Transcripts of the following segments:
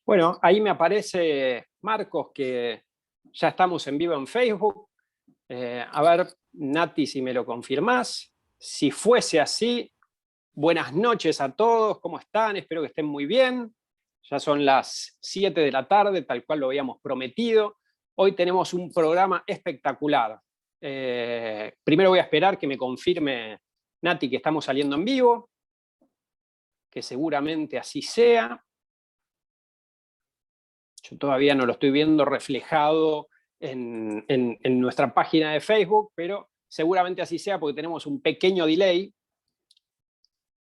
Bueno, ahí me aparece Marcos que ya estamos en vivo en Facebook. A ver, Nati, si me lo confirmás. Si fuese así, buenas noches a todos, ¿cómo están? Espero que estén muy bien. Ya son las 7 de la tarde, tal cual lo habíamos prometido. Hoy tenemos un programa espectacular. Primero voy a esperar que me confirme Nati que estamos saliendo en vivo, que seguramente así sea. Yo todavía no lo estoy viendo reflejado en nuestra página de Facebook, pero seguramente así sea porque tenemos un pequeño delay.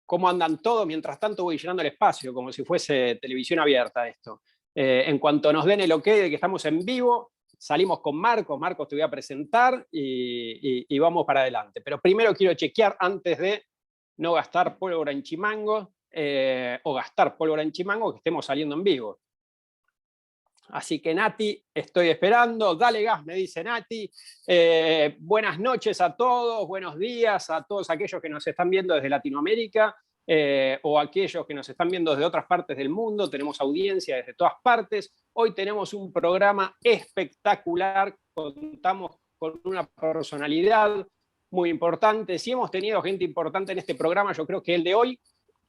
¿Cómo andan todos? Mientras tanto voy llenando el espacio, como si fuese televisión abierta esto. En cuanto nos den el ok de que estamos en vivo, salimos con Marcos. Marcos, te voy a presentar y vamos para adelante. Pero primero quiero chequear antes de no gastar pólvora en chimango o gastar pólvora en chimango que estemos saliendo en vivo. Así que Nati, estoy esperando, dale gas, me dice Nati. Buenas noches a todos, buenos días a todos aquellos que nos están viendo desde Latinoamérica o aquellos que nos están viendo desde otras partes del mundo. Tenemos audiencia desde todas partes. Hoy tenemos un programa espectacular, contamos con una personalidad muy importante. Si hemos tenido gente importante en este programa, yo creo que el de hoy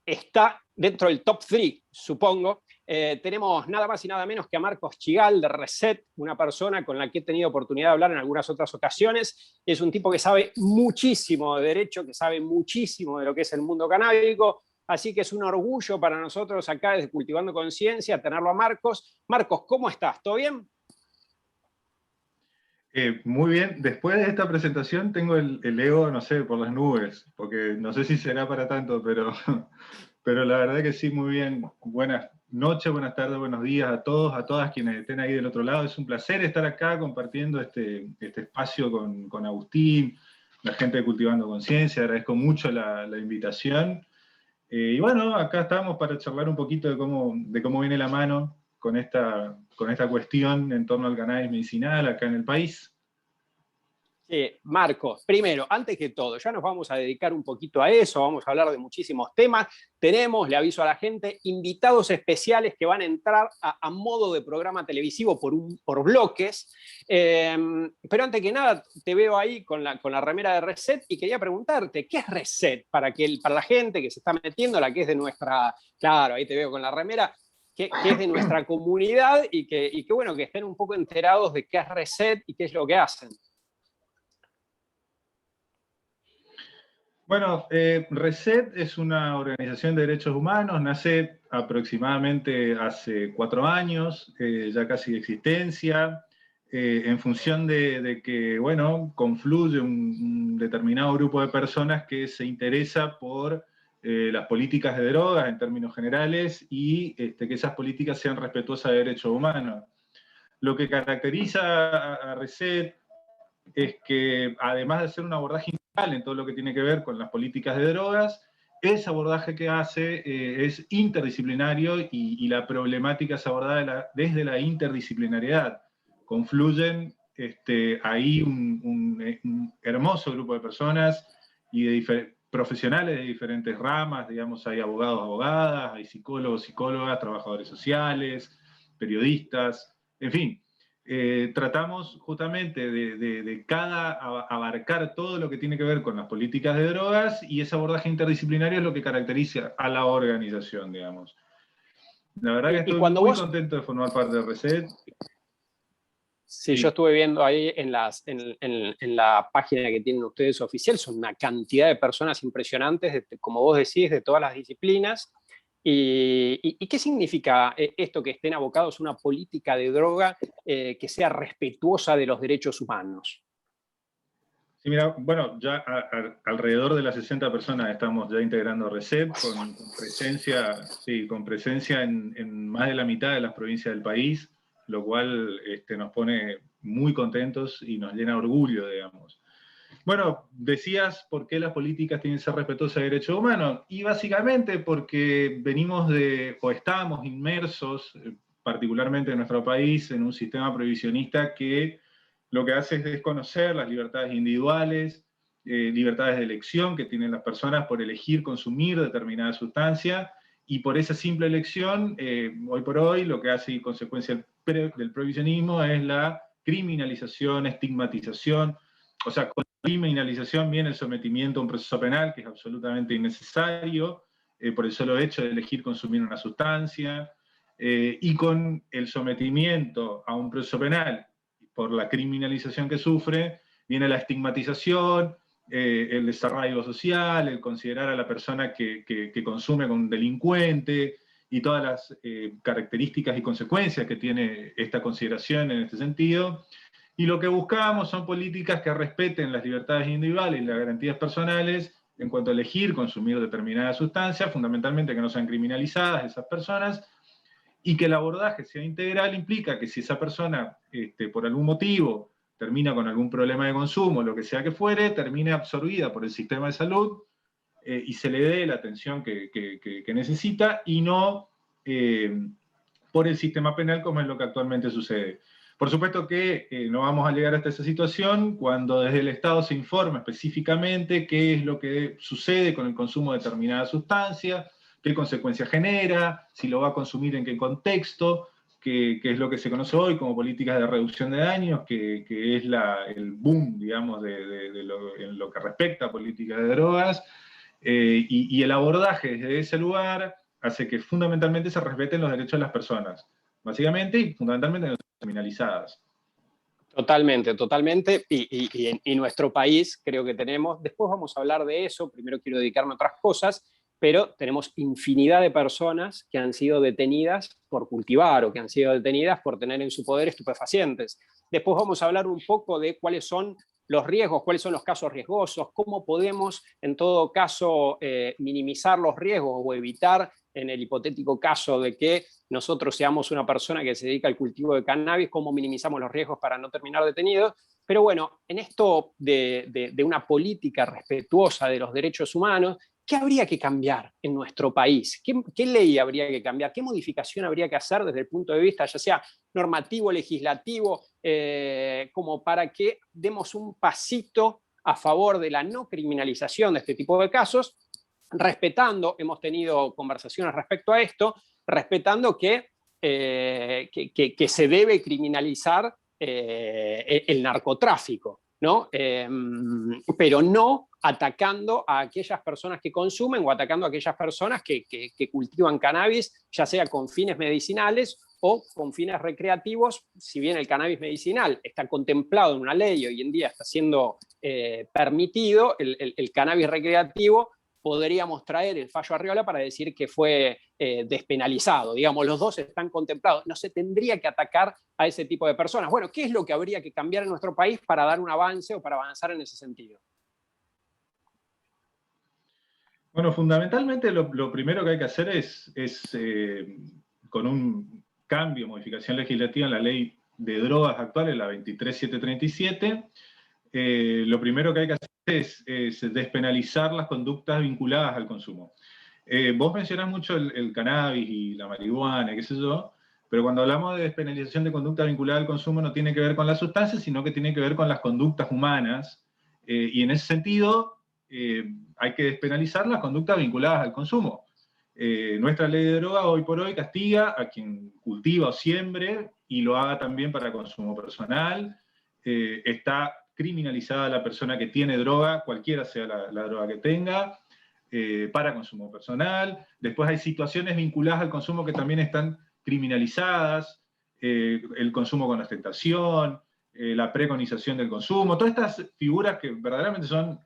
está dentro del top 3, supongo. Tenemos nada más y nada menos que a Marcos Chigal de Reset, una persona con la que he tenido oportunidad de hablar en algunas otras ocasiones. Es un tipo que sabe muchísimo de derecho, que sabe muchísimo de lo que es el mundo canábico, así que es un orgullo para nosotros acá desde Cultivando Conciencia tenerlo a Marcos. Marcos, ¿cómo estás? ¿Todo bien? Muy bien, después de esta presentación tengo el ego, no sé, por las nubes, porque no sé si será para tanto, pero la verdad que sí, muy bien. Buenas noches, buenas tardes, buenos días a todos, a todas quienes estén ahí del otro lado. Es un placer estar acá compartiendo este espacio con Agustín, la gente de Cultivando Conciencia. Agradezco mucho la invitación. Y bueno, acá estamos para charlar un poquito de cómo viene la mano con esta cuestión en torno al cannabis medicinal acá en el país. Sí, Marcos, primero, antes que todo, ya nos vamos a dedicar un poquito a eso, vamos a hablar de muchísimos temas. Tenemos, le aviso a la gente, invitados especiales que van a entrar a modo de programa televisivo por bloques. Pero antes que nada, te veo ahí con la remera de Reset y quería preguntarte, ¿qué es Reset? Para la gente que se está metiendo, la que es de nuestra, claro, ahí te veo con la remera, que es de nuestra comunidad y que bueno, que estén un poco enterados de qué es Reset y qué es lo que hacen. Bueno, Reset es una organización de derechos humanos, nace aproximadamente hace 4 años, ya casi de existencia, en función de que, bueno, confluye un determinado grupo de personas que se interesa por las políticas de drogas en términos generales y que esas políticas sean respetuosas de derechos humanos. Lo que caracteriza a Reset es que, además de hacer un abordaje integral en todo lo que tiene que ver con las políticas de drogas, ese abordaje que hace es interdisciplinario y la problemática es abordada desde la interdisciplinariedad. Confluyen ahí un hermoso grupo de personas y de profesionales de diferentes ramas, digamos, hay abogados, abogadas, hay psicólogos, psicólogas, trabajadores sociales, periodistas, en fin. Tratamos justamente de abarcar todo lo que tiene que ver con las políticas de drogas y ese abordaje interdisciplinario es lo que caracteriza a la organización, digamos. La verdad que estoy muy contento de formar parte de Reset. Sí, yo estuve viendo ahí en la página que tienen ustedes oficial, son una cantidad de personas impresionantes, como vos decís, de todas las disciplinas. ¿Y qué significa esto que estén abocados a una política de droga que sea respetuosa de los derechos humanos? Sí, mira, bueno, ya alrededor de las 60 personas estamos ya integrando Reset, con presencia en más de la mitad de las provincias del país, lo cual nos pone muy contentos y nos llena de orgullo, digamos. Bueno, decías por qué las políticas tienen que ser respetuosas de derechos humanos, y básicamente porque venimos o estamos inmersos, particularmente en nuestro país, en un sistema prohibicionista que lo que hace es desconocer las libertades individuales, libertades de elección que tienen las personas por elegir consumir determinada sustancia, y por esa simple elección, hoy por hoy, lo que hace y consecuencia del prohibicionismo es la criminalización, estigmatización. O sea, con la criminalización viene el sometimiento a un proceso penal, que es absolutamente innecesario, por el solo hecho de elegir consumir una sustancia, y con el sometimiento a un proceso penal, por la criminalización que sufre, viene la estigmatización, el desarraigo social, el considerar a la persona que consume como un delincuente, y todas las características y consecuencias que tiene esta consideración en este sentido. Y lo que buscamos son políticas que respeten las libertades individuales y las garantías personales en cuanto a elegir consumir determinadas sustancias, fundamentalmente que no sean criminalizadas esas personas, y que el abordaje sea integral implica que si esa persona, por algún motivo, termina con algún problema de consumo, lo que sea que fuere, termine absorbida por el sistema de salud, y se le dé la atención que necesita, y no por el sistema penal, como es lo que actualmente sucede. Por supuesto que no vamos a llegar hasta esa situación cuando desde el Estado se informa específicamente qué es lo que sucede con el consumo de determinada sustancia, qué consecuencias genera, si lo va a consumir en qué contexto, que es lo que se conoce hoy como políticas de reducción de daños, que es el boom, digamos, en lo que respecta a políticas de drogas, y el abordaje desde ese lugar hace que fundamentalmente se respeten los derechos de las personas, básicamente y fundamentalmente no sean criminalizadas. Totalmente, totalmente. Y nuestro país creo que tenemos, después vamos a hablar de eso, primero quiero dedicarme a otras cosas, pero tenemos infinidad de personas que han sido detenidas por cultivar o que han sido detenidas por tener en su poder estupefacientes. Después vamos a hablar un poco de cuáles son los riesgos, cuáles son los casos riesgosos, cómo podemos en todo caso minimizar los riesgos o evitar en el hipotético caso de que nosotros seamos una persona que se dedica al cultivo de cannabis, cómo minimizamos los riesgos para no terminar detenidos. Pero bueno, en esto de una política respetuosa de los derechos humanos, ¿qué habría que cambiar en nuestro país? ¿Qué ley habría que cambiar? ¿Qué modificación habría que hacer desde el punto de vista, ya sea normativo, legislativo, como para que demos un pasito a favor de la no criminalización de este tipo de casos, respetando, hemos tenido conversaciones respecto a esto, respetando que se debe criminalizar el narcotráfico, ¿no? Pero no atacando a aquellas personas que consumen o atacando a aquellas personas que cultivan cannabis, ya sea con fines medicinales o con fines recreativos. Si bien el cannabis medicinal está contemplado en una ley y hoy en día está siendo permitido, el cannabis recreativo podríamos traer el fallo Arriola para decir que fue despenalizado. Digamos, los dos están contemplados. No se tendría que atacar a ese tipo de personas. Bueno, ¿qué es lo que habría que cambiar en nuestro país para dar un avance o para avanzar en ese sentido? Bueno, fundamentalmente lo primero que hay que hacer es con un cambio, modificación legislativa en la ley de drogas actual, la 23737, lo primero que hay que hacer es despenalizar las conductas vinculadas al consumo. Vos mencionás mucho el cannabis y la marihuana, qué sé yo, pero cuando hablamos de despenalización de conductas vinculadas al consumo no tiene que ver con las sustancias, sino que tiene que ver con las conductas humanas, y en ese sentido hay que despenalizar las conductas vinculadas al consumo. Nuestra ley de droga hoy por hoy castiga a quien cultiva o siembre y lo haga también para consumo personal. Está criminalizada la persona que tiene droga, cualquiera sea la droga que tenga, para consumo personal. Después hay situaciones vinculadas al consumo que también están criminalizadas, el consumo con ostentación, la preconización del consumo, todas estas figuras que verdaderamente son,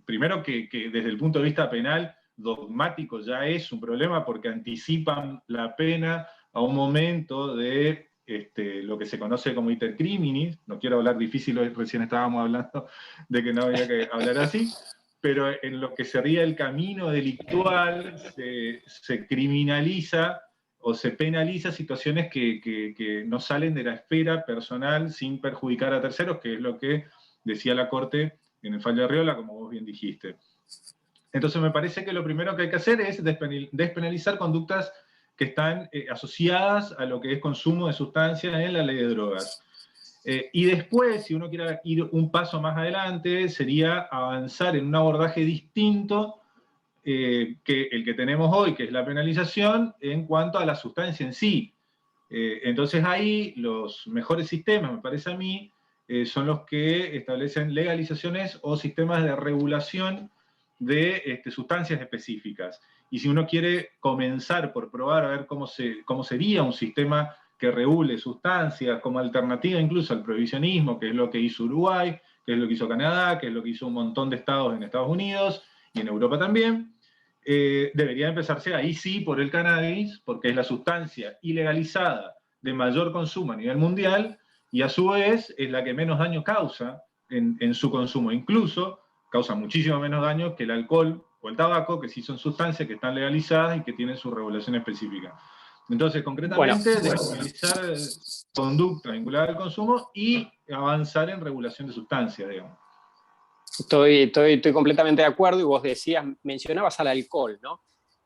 primero que desde el punto de vista penal, dogmático ya es un problema porque anticipan la pena a un momento de lo que se conoce como iter criminis. No quiero hablar difícil, hoy recién estábamos hablando de que no había que hablar así, pero en lo que sería el camino delictual se criminaliza o se penaliza situaciones que no salen de la esfera personal sin perjudicar a terceros, que es lo que decía la Corte en el fallo de Arriola, como vos bien dijiste. Entonces me parece que lo primero que hay que hacer es despenalizar conductas que están asociadas a lo que es consumo de sustancias en la ley de drogas. Y después, si uno quiere ir un paso más adelante, sería avanzar en un abordaje distinto que el que tenemos hoy, que es la penalización en cuanto a la sustancia en sí. Entonces ahí los mejores sistemas, me parece a mí, son los que establecen legalizaciones o sistemas de regulación de sustancias específicas. Y si uno quiere comenzar por probar a ver cómo sería un sistema que regule sustancias como alternativa incluso al prohibicionismo, que es lo que hizo Uruguay, que es lo que hizo Canadá, que es lo que hizo un montón de estados en Estados Unidos y en Europa también, debería empezarse ahí sí por el cannabis, porque es la sustancia ilegalizada de mayor consumo a nivel mundial y a su vez es la que menos daño causa en su consumo. Incluso causa muchísimo menos daño que el alcohol o el tabaco, que sí son sustancias que están legalizadas y que tienen su regulación específica. Entonces, concretamente, despenalizar conducta vinculada al consumo y avanzar en regulación de sustancias, digamos. Estoy completamente de acuerdo, y vos mencionabas al alcohol, ¿no?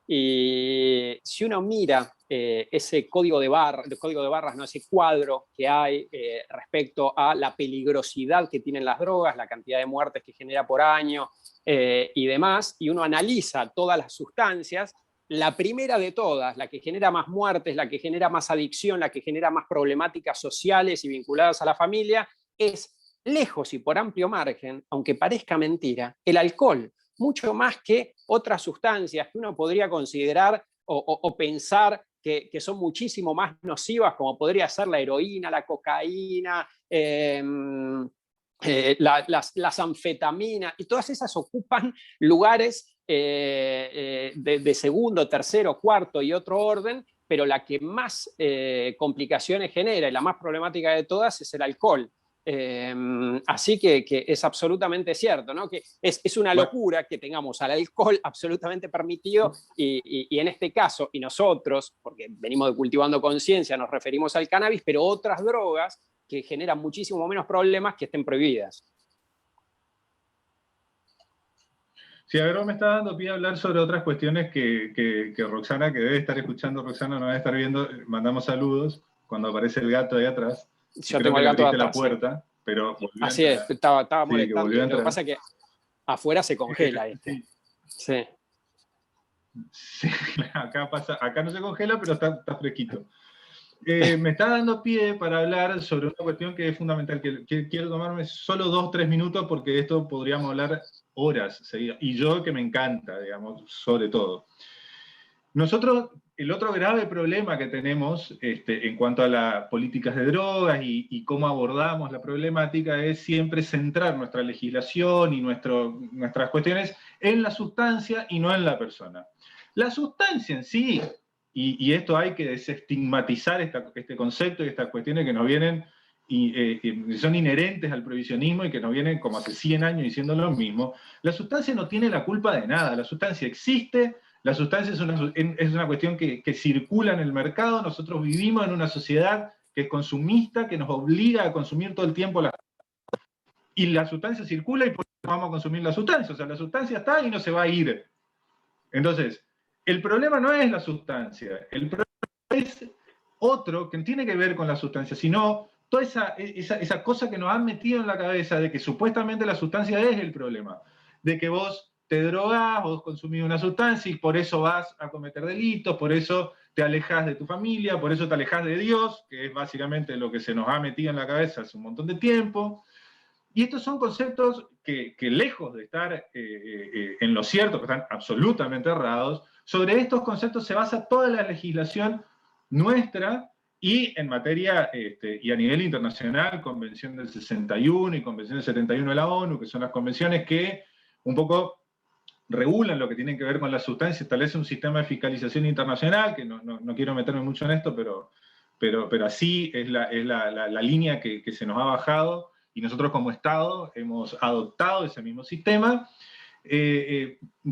Y si uno mira ese código de barras, ¿no? Ese cuadro que hay respecto a la peligrosidad que tienen las drogas, la cantidad de muertes que genera por año y demás, y uno analiza todas las sustancias, la primera de todas, la que genera más muertes, la que genera más adicción, la que genera más problemáticas sociales y vinculadas a la familia, es lejos y por amplio margen, aunque parezca mentira, el alcohol, mucho más que otras sustancias que uno podría considerar o pensar que son muchísimo más nocivas, como podría ser la heroína, la cocaína, las anfetaminas, y todas esas ocupan lugares de segundo, tercero, cuarto y otro orden, pero la que más complicaciones genera y la más problemática de todas es el alcohol. Así que es absolutamente cierto, ¿no? Que es una locura que tengamos al alcohol absolutamente permitido y en este caso, y nosotros, porque venimos de Cultivando Conciencia, nos referimos al cannabis, pero otras drogas que generan muchísimo menos problemas que estén prohibidas. Sí, a ver, vos me estás dando pie a hablar sobre otras cuestiones que Roxana, que debe estar escuchando, Roxana no debe estar viendo, mandamos saludos cuando aparece el gato ahí atrás. Yo tengo el gato de atrás. La puerta, pero así es, estaba molestando. Sí, lo que pasa es que afuera se congela este. Sí. Sí, acá no se congela, pero está fresquito. Me está dando pie para hablar sobre una cuestión que es fundamental, que quiero tomarme solo 2 o 3 minutos porque de esto podríamos hablar horas seguidas, y yo que me encanta, digamos, sobre todo. Nosotros, el otro grave problema que tenemos en cuanto a las políticas de drogas y cómo abordamos la problemática es siempre centrar nuestra legislación y nuestras cuestiones en la sustancia y no en la persona. La sustancia en sí, y esto hay que desestigmatizar este concepto y estas cuestiones que nos vienen que son inherentes al prohibicionismo y que nos vienen como hace 100 años diciendo lo mismo. La sustancia no tiene la culpa de nada, la sustancia existe. La sustancia es una cuestión que circula en el mercado. Nosotros vivimos en una sociedad que es consumista, que nos obliga a consumir todo el tiempo y la sustancia circula y por eso vamos a consumir la sustancia. O sea, la sustancia está y no se va a ir. Entonces, el problema no es la sustancia, el problema es otro que no tiene que ver con la sustancia, sino toda esa cosa que nos han metido en la cabeza de que supuestamente la sustancia es el problema, de que vos te drogás, vos consumís una sustancia y por eso vas a cometer delitos, por eso te alejás de tu familia, por eso te alejás de Dios, que es básicamente lo que se nos ha metido en la cabeza hace un montón de tiempo. Y estos son conceptos que lejos de estar en lo cierto, que están absolutamente errados, sobre estos conceptos se basa toda la legislación nuestra y en materia, y a nivel internacional, Convención del 61 y Convención del 71 de la ONU, que son las convenciones que un poco regulan lo que tiene que ver con las sustancias, establece un sistema de fiscalización internacional, que no quiero meterme mucho en esto, pero así es la línea que se nos ha bajado, y nosotros como Estado hemos adoptado ese mismo sistema.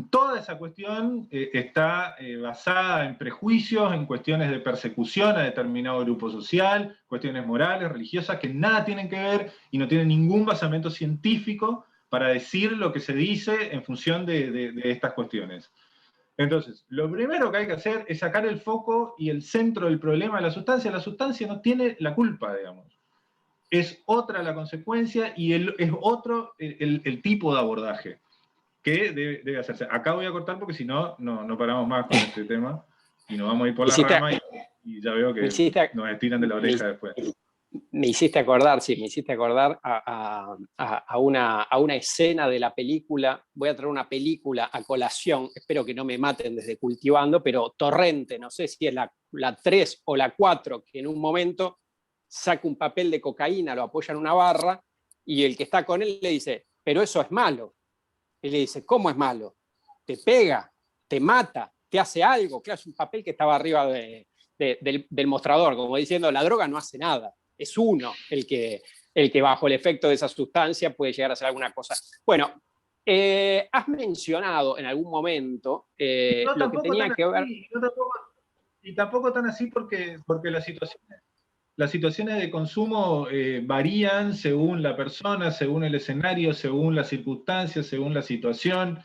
Toda esa cuestión está basada en prejuicios, en cuestiones de persecución a determinado grupo social, cuestiones morales, religiosas, que nada tienen que ver y no tienen ningún basamento científico para decir lo que se dice en función de estas cuestiones. Entonces, lo primero que hay que hacer es sacar el foco y el centro del problema de la sustancia. La sustancia no tiene la culpa, digamos. Es otra la consecuencia y es otro el tipo de abordaje. que debe hacerse. Acá voy a cortar porque si no, no paramos más con este tema y nos vamos a ir por la rama y ya veo que nos estiran de la oreja después. Me hiciste acordar, sí, me hiciste acordar a una escena de la película. Voy a traer una película a colación, espero que no me maten desde Cultivando, pero Torrente, no sé si es la 3 o la 4, que en un momento saca un papel de cocaína, lo apoya en una barra, y el que está con él le dice, pero eso es malo. Él le dice, ¿cómo es malo? Te pega, te mata, te hace algo. Claro, es un papel que estaba arriba del mostrador, como diciendo, la droga no hace nada. Es uno el que bajo el efecto de esa sustancia puede llegar a hacer alguna cosa. Bueno, has mencionado en algún momento lo que tenía que ver... Y tampoco tan así porque las situaciones de consumo varían según la persona, según el escenario, según las circunstancias, según la situación.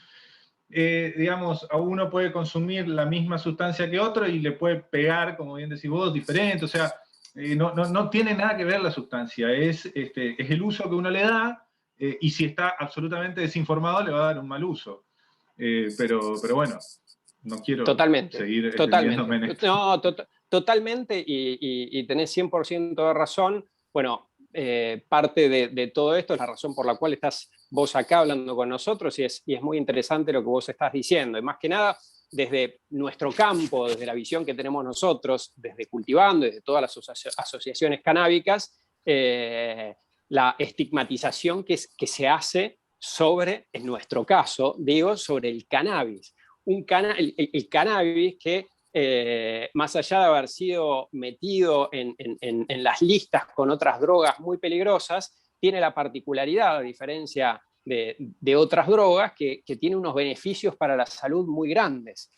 Digamos, a uno puede consumir la misma sustancia que otro y le puede pegar, como bien decís vos, diferente. O sea, no tiene nada que ver la sustancia, es el uso que uno le da, y si está absolutamente desinformado le va a dar un mal uso. Pero bueno, no quiero seguir extendiéndome en esto. No, totalmente, y tenés 100% de razón. Bueno, parte de todo esto es la razón por la cual estás vos acá hablando con nosotros, y es muy interesante lo que vos estás diciendo. Y más que nada, desde nuestro campo, desde la visión que tenemos nosotros, desde Cultivando, desde todas las asociaciones canábicas, la estigmatización que se hace sobre, en nuestro caso, digo, sobre el cannabis. El cannabis que, más allá de haber sido metido en las listas con otras drogas muy peligrosas, tiene la particularidad, a diferencia de otras drogas, que tiene unos beneficios para la salud muy grandes.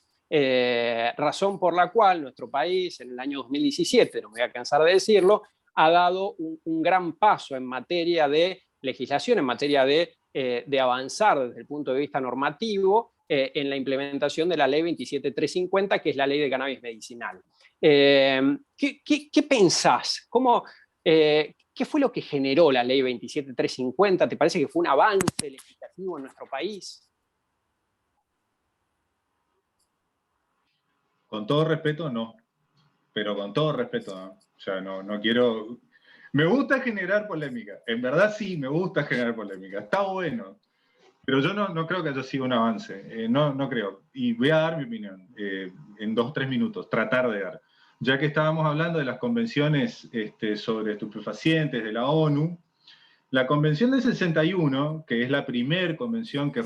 Razón por la cual nuestro país, en el año 2017, no me voy a cansar de decirlo, ha dado un gran paso en materia de legislación, en materia de avanzar desde el punto de vista normativo en la implementación de la ley 27350, que es la ley de cannabis medicinal. ¿Qué pensás? ¿Qué fue lo que generó la ley 27350? ¿Te parece que fue un avance legislativo en nuestro país? Con todo respeto, no. Pero con todo respeto, ¿no? O sea, no quiero... Me gusta generar polémica. En verdad sí, me gusta generar polémica. Está bueno. Pero yo no creo que haya sido un avance. No creo. Y voy a dar mi opinión en 2 o 3 minutos. Tratar de dar. Ya que estábamos hablando de las convenciones sobre estupefacientes de la ONU, la Convención del 61, que es la primera convención que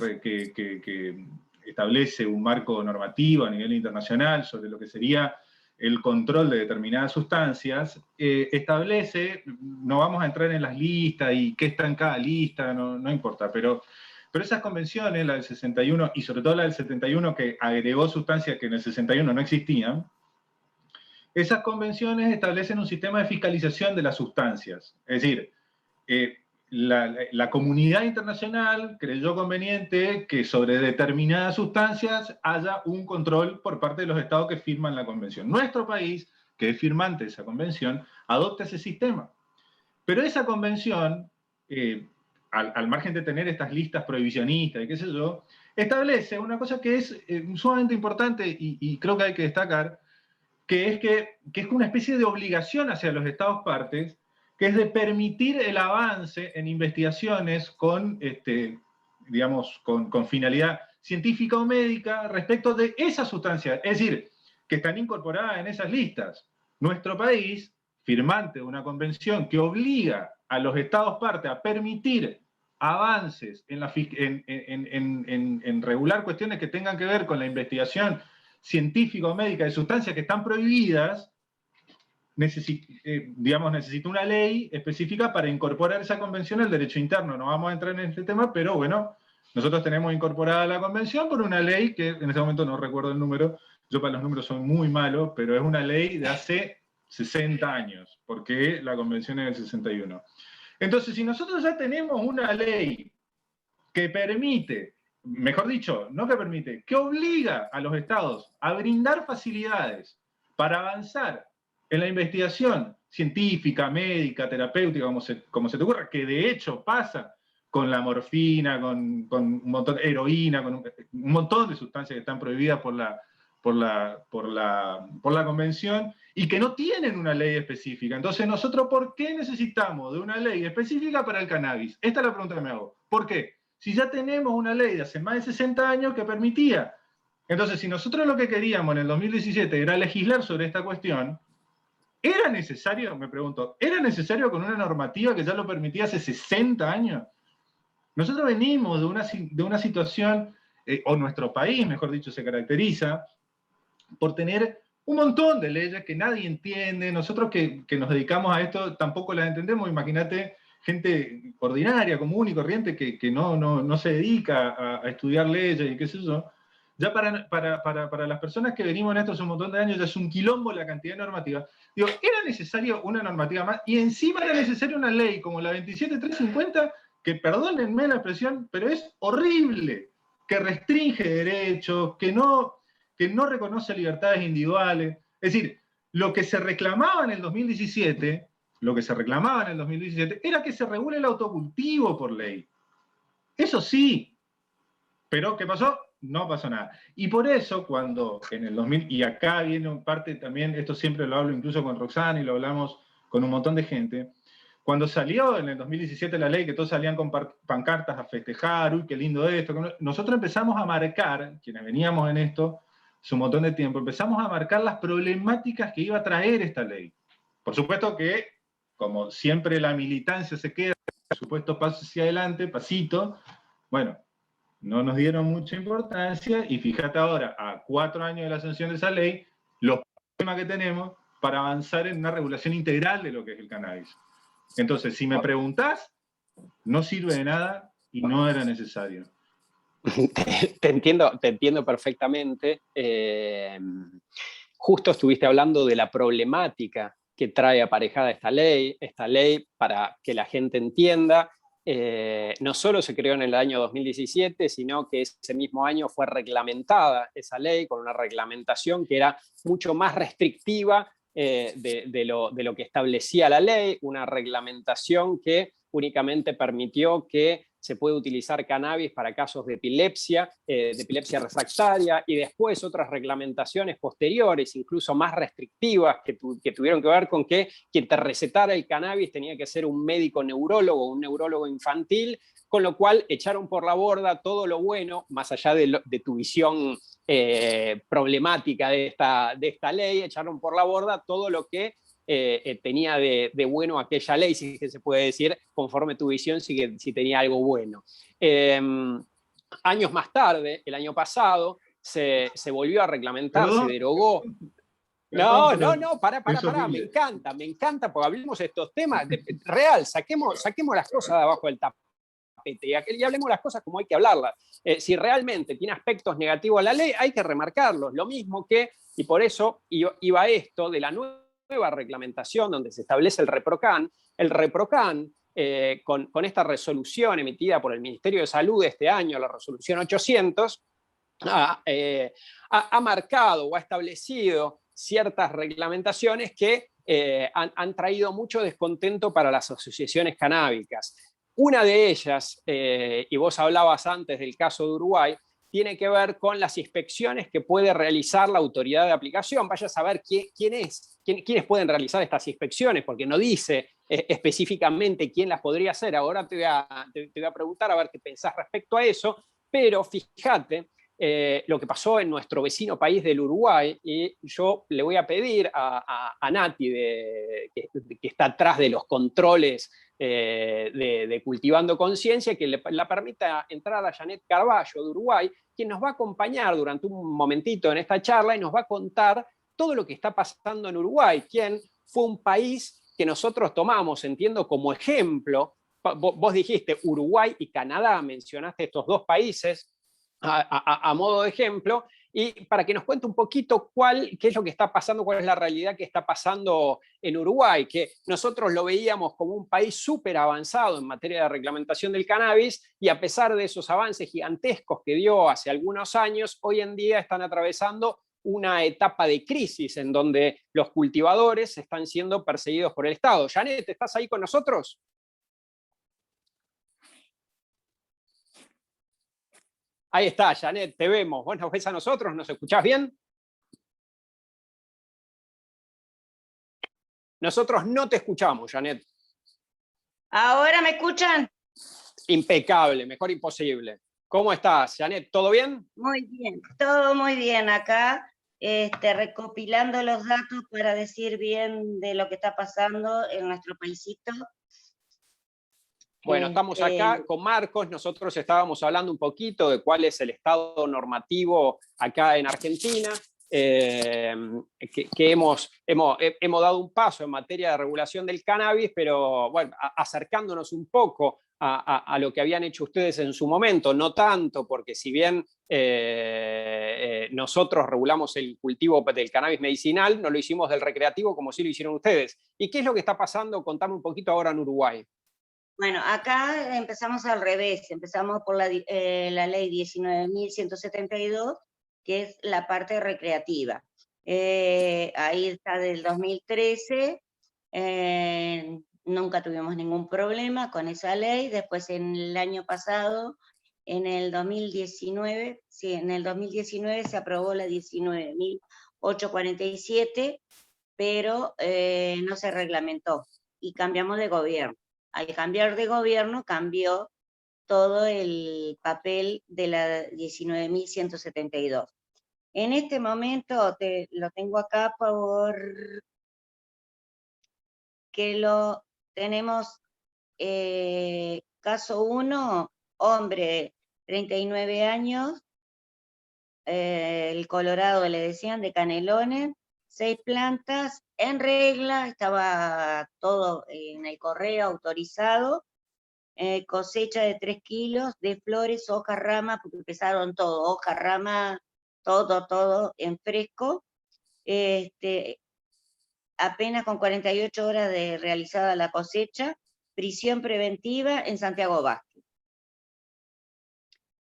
establece un marco normativo a nivel internacional sobre lo que sería el control de determinadas sustancias, establece, no vamos a entrar en las listas y qué está en cada lista, no importa, pero esas convenciones, la del 61 y sobre todo la del 71, que agregó sustancias que en el 61 no existían, esas convenciones establecen un sistema de fiscalización de las sustancias. Es decir, la comunidad internacional creyó conveniente que sobre determinadas sustancias haya un control por parte de los estados que firman la convención. Nuestro país, que es firmante de esa convención, adopta ese sistema. Pero esa convención, al margen de tener estas listas prohibicionistas y qué sé yo, establece una cosa que es sumamente importante y creo que hay que destacar, que es una especie de obligación hacia los estados partes, que es de permitir el avance en investigaciones con finalidad científica o médica respecto de esas sustancias, es decir, que están incorporadas en esas listas. Nuestro país, firmante de una convención que obliga a los estados partes a permitir avances en regular cuestiones que tengan que ver con la investigación científica o médica de sustancias que están prohibidas, necesita una ley específica para incorporar esa convención al derecho interno. No vamos a entrar en este tema, pero bueno, nosotros tenemos incorporada la convención por una ley que en este momento no recuerdo el número, yo para los números soy muy malo, pero es una ley de hace 60 años, porque la convención es del 61. Entonces, si nosotros ya tenemos una ley que permite, mejor dicho, no que permite, que obliga a los estados a brindar facilidades para avanzar en la investigación científica, médica, terapéutica, como se te ocurra, que de hecho pasa con la morfina, con un montón de heroína, con un montón de sustancias que están prohibidas por la convención y que no tienen una ley específica. Entonces, nosotros, ¿por qué necesitamos de una ley específica para el cannabis? Esta es la pregunta que me hago. ¿Por qué? Si ya tenemos una ley de hace más de 60 años que permitía. Entonces, si nosotros lo que queríamos en el 2017 era legislar sobre esta cuestión, ¿era necesario, me pregunto, era necesario con una normativa que ya lo permitía hace 60 años? Nosotros venimos de una situación, o nuestro país, mejor dicho, se caracteriza por tener un montón de leyes que nadie entiende. Nosotros que nos dedicamos a esto tampoco las entendemos. Imagínate gente ordinaria, común y corriente que no se dedica a estudiar leyes y qué sé yo. Ya para las personas que venimos en esto hace un montón de años, ya es un quilombo la cantidad de normativa. Digo, era necesario una normativa más, y encima era necesaria una ley como la 27350, que perdónenme la expresión, pero es horrible, que restringe derechos, que no reconoce libertades individuales. Es decir, lo que se reclamaba en el 2017, era que se regule el autocultivo por ley. Eso sí, pero ¿qué pasó? No pasó nada. Y por eso, cuando en el 2000, y acá viene parte también, esto siempre lo hablo incluso con Roxana y lo hablamos con un montón de gente, cuando salió en el 2017 la ley, que todos salían con pancartas a festejar, uy, qué lindo esto, nosotros empezamos a marcar, quienes veníamos en esto hace un montón de tiempo, empezamos a marcar las problemáticas que iba a traer esta ley. Por supuesto que, como siempre la militancia se queda, por supuesto, paso hacia adelante, pasito, bueno, no nos dieron mucha importancia, y fíjate ahora, a 4 años de la sanción de esa ley, los problemas que tenemos para avanzar en una regulación integral de lo que es el cannabis. Entonces, si me preguntás, no sirve de nada y no era necesario. Te entiendo perfectamente. Justo estuviste hablando de la problemática que trae aparejada esta ley, para que la gente entienda. No solo se creó en el año 2017, sino que ese mismo año fue reglamentada esa ley con una reglamentación que era mucho más restrictiva de lo que establecía la ley, una reglamentación que únicamente permitió que se puede utilizar cannabis para casos de epilepsia refractaria, y después otras reglamentaciones posteriores, incluso más restrictivas, que tuvieron que ver con que quien te recetara el cannabis tenía que ser un médico neurólogo, un neurólogo infantil, con lo cual echaron por la borda todo lo bueno, más allá de tu visión problemática de esta ley, echaron por la borda todo lo que tenía de bueno aquella ley, si se puede decir, conforme tu visión, si tenía algo bueno. Años más tarde, el año pasado, se volvió a reglamentar, se derogó. No, pará, me encanta, porque hablemos de estos temas, real, saquemos las cosas de abajo del tapete y hablemos las cosas como hay que hablarlas. Si realmente tiene aspectos negativos a la ley, hay que remarcarlos, lo mismo que, y por eso iba esto de la nueva reglamentación donde se establece el ReproCan. El ReproCan, con esta resolución emitida por el Ministerio de Salud este año, la resolución 800, ha marcado o ha establecido ciertas reglamentaciones que han traído mucho descontento para las asociaciones canábicas. Una de ellas, y vos hablabas antes del caso de Uruguay, tiene que ver con las inspecciones que puede realizar la autoridad de aplicación. Vaya a saber quiénes pueden realizar estas inspecciones, porque no dice específicamente quién las podría hacer. Ahora te voy a preguntar a ver qué pensás respecto a eso, pero fíjate lo que pasó en nuestro vecino país del Uruguay, y yo le voy a pedir a Nati, que está atrás de los controles de Cultivando Conciencia, que la permita entrar a Janet Carballo de Uruguay, quien nos va a acompañar durante un momentito en esta charla y nos va a contar todo lo que está pasando en Uruguay, quien fue un país que nosotros tomamos, entiendo, como ejemplo. Vos dijiste Uruguay y Canadá, mencionaste estos dos países a modo de ejemplo, y para que nos cuente un poquito qué es lo que está pasando, cuál es la realidad que está pasando en Uruguay, que nosotros lo veíamos como un país súper avanzado en materia de reglamentación del cannabis, y a pesar de esos avances gigantescos que dio hace algunos años, hoy en día están atravesando una etapa de crisis en donde los cultivadores están siendo perseguidos por el Estado. Janet, ¿estás ahí con nosotros? Ahí está, Janet, te vemos. ¿Vos nos ves a nosotros? ¿Nos escuchás bien? Nosotros no te escuchamos, Janet. ¿Ahora me escuchan? Impecable, mejor imposible. ¿Cómo estás, Janet? ¿Todo bien? Muy bien, todo muy bien acá, recopilando los datos para decir bien de lo que está pasando en nuestro paisito. Bueno, estamos acá con Marcos. Nosotros estábamos hablando un poquito de cuál es el estado normativo acá en Argentina, que hemos dado un paso en materia de regulación del cannabis, pero bueno, acercándonos un poco a lo que habían hecho ustedes en su momento, no tanto, porque si bien nosotros regulamos el cultivo del cannabis medicinal, no lo hicimos del recreativo como sí lo hicieron ustedes. ¿Y qué es lo que está pasando? Contame un poquito ahora en Uruguay. Bueno, acá empezamos al revés, empezamos por la ley 19.172, que es la parte recreativa. Ahí está del 2013, nunca tuvimos ningún problema con esa ley. Después en el año pasado, en el 2019, sí, en el 2019 se aprobó la 19.847, pero no se reglamentó y cambiamos de gobierno. Al cambiar de gobierno cambió todo el papel de la 19.172. En este momento lo tengo acá por que lo tenemos, caso 1, hombre, 39 años, el Colorado le decían, de Canelones, 6 plantas, en regla, estaba todo en el correo autorizado, cosecha de 3 kilos de flores, hoja, rama, porque empezaron todo, hoja, rama, todo en fresco, apenas con 48 horas de realizada la cosecha, prisión preventiva en Santiago Vázquez.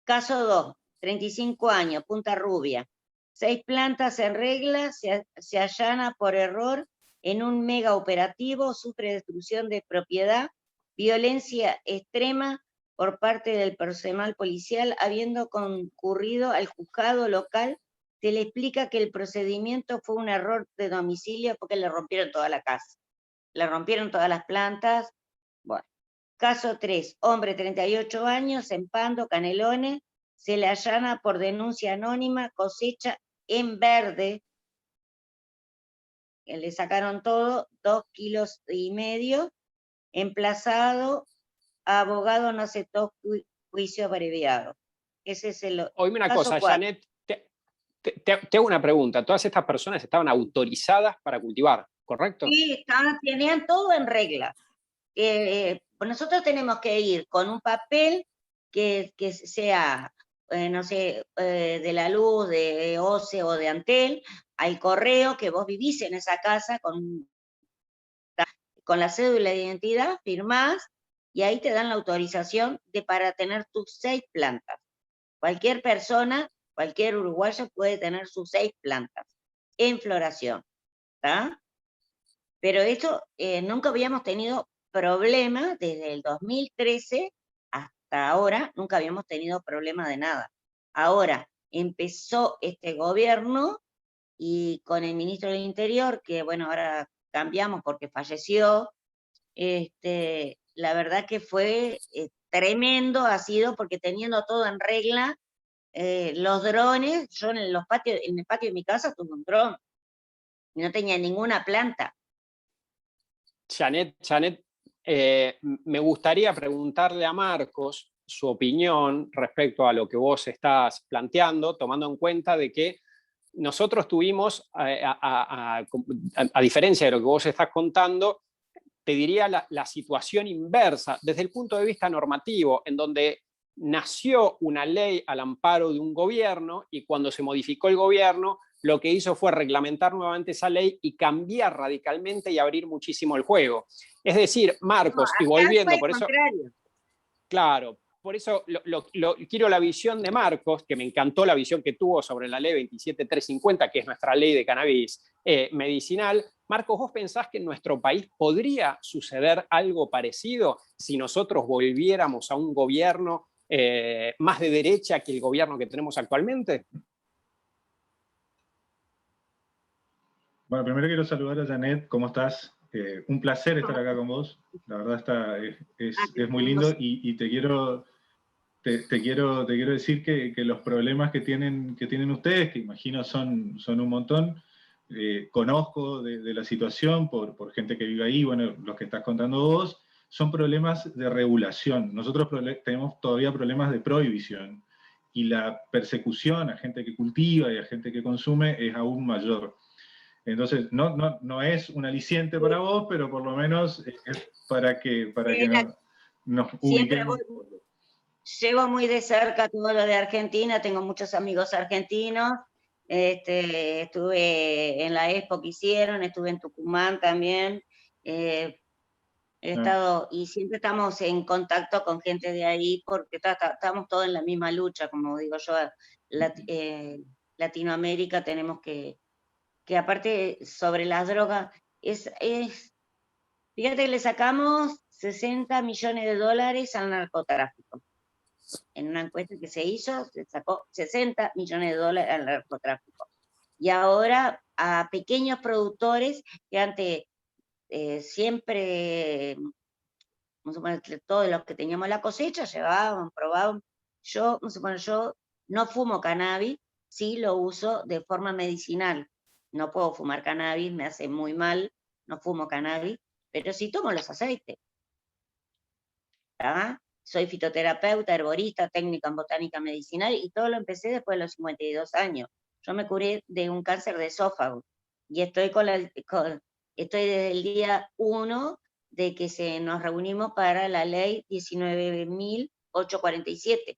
Caso 2, 35 años, Punta Rubia, 6 plantas en regla, se allana por error en un mega operativo, sufre destrucción de propiedad, violencia extrema por parte del personal policial, habiendo concurrido al juzgado local. Se le explica que el procedimiento fue un error de domicilio porque le rompieron toda la casa, le rompieron todas las plantas. Bueno. Caso 3, hombre, 38 años, en Pando, Canelones, se le allana por denuncia anónima, cosecha en verde, que le sacaron todo, 2,5 kilos, emplazado, abogado no aceptó juicio abreviado. Ese es el Oíme una caso cosa, 4. Janet, te hago una pregunta. Todas estas personas estaban autorizadas para cultivar, ¿correcto? Sí, tenían todo en regla. Nosotros tenemos que ir con un papel que sea, no sé, de la Luz, de OCE o de Antel, al correo, que vos vivís en esa casa con la cédula de identidad, firmás, y ahí te dan la autorización para tener tus 6 plantas. Cualquier persona, cualquier uruguayo puede tener sus 6 plantas en floración, ¿está? Pero esto nunca habíamos tenido problema desde el 2013 hasta ahora, nunca habíamos tenido problema de nada. Ahora empezó este gobierno y con el ministro del Interior, que bueno, ahora cambiamos porque falleció, la verdad que fue tremendo, ha sido, porque teniendo todo en regla, los drones, yo en el patio de mi casa tuve un dron y no tenía ninguna planta. Janet, me gustaría preguntarle a Marcos su opinión respecto a lo que vos estás planteando, tomando en cuenta de que nosotros tuvimos, a diferencia de lo que vos estás contando, te diría la situación inversa, desde el punto de vista normativo, en donde nació una ley al amparo de un gobierno y cuando se modificó el gobierno, lo que hizo fue reglamentar nuevamente esa ley y cambiar radicalmente y abrir muchísimo el juego. Es decir, Marcos, y volviendo, por eso... Claro, por eso quiero la visión de Marcos, que me encantó la visión que tuvo sobre la ley 27350, que es nuestra ley de cannabis medicinal. Marcos, ¿vos pensás que en nuestro país podría suceder algo parecido si nosotros volviéramos a un gobierno más de derecha que el gobierno que tenemos actualmente? Bueno, primero quiero saludar a Janet, ¿cómo estás? Un placer estar acá con vos, la verdad es muy lindo y te quiero decir que los problemas que tienen ustedes, que imagino son un montón, conozco de la situación por gente que vive ahí, bueno, los que estás contando vos, son problemas de regulación. Nosotros tenemos todavía problemas de prohibición y la persecución a gente que cultiva y a gente que consume es aún mayor. Entonces, no es un aliciente para vos, pero por lo menos es para que nos ubiquemos. Llevo muy de cerca todo lo de Argentina, tengo muchos amigos argentinos, estuve en la Expo que hicieron, estuve en Tucumán también, he estado, y siempre estamos en contacto con gente de ahí, porque estamos todos en la misma lucha, como digo yo, Latinoamérica tenemos que aparte sobre las drogas, fíjate que le sacamos 60 millones de dólares al narcotráfico. En una encuesta que se hizo, se sacó 60 millones de dólares al narcotráfico. Y ahora a pequeños productores que antes siempre, todos los que teníamos la cosecha, llevaban, probaban. Yo no fumo cannabis, sí lo uso de forma medicinal. No puedo fumar cannabis, me hace muy mal, no fumo cannabis, pero sí tomo los aceites. ¿Tá? Soy fitoterapeuta, herborista, técnica en botánica medicinal y todo lo empecé después de los 52 años. Yo me curé de un cáncer de esófago y estoy desde el día 1 de que nos reunimos para la ley 19.847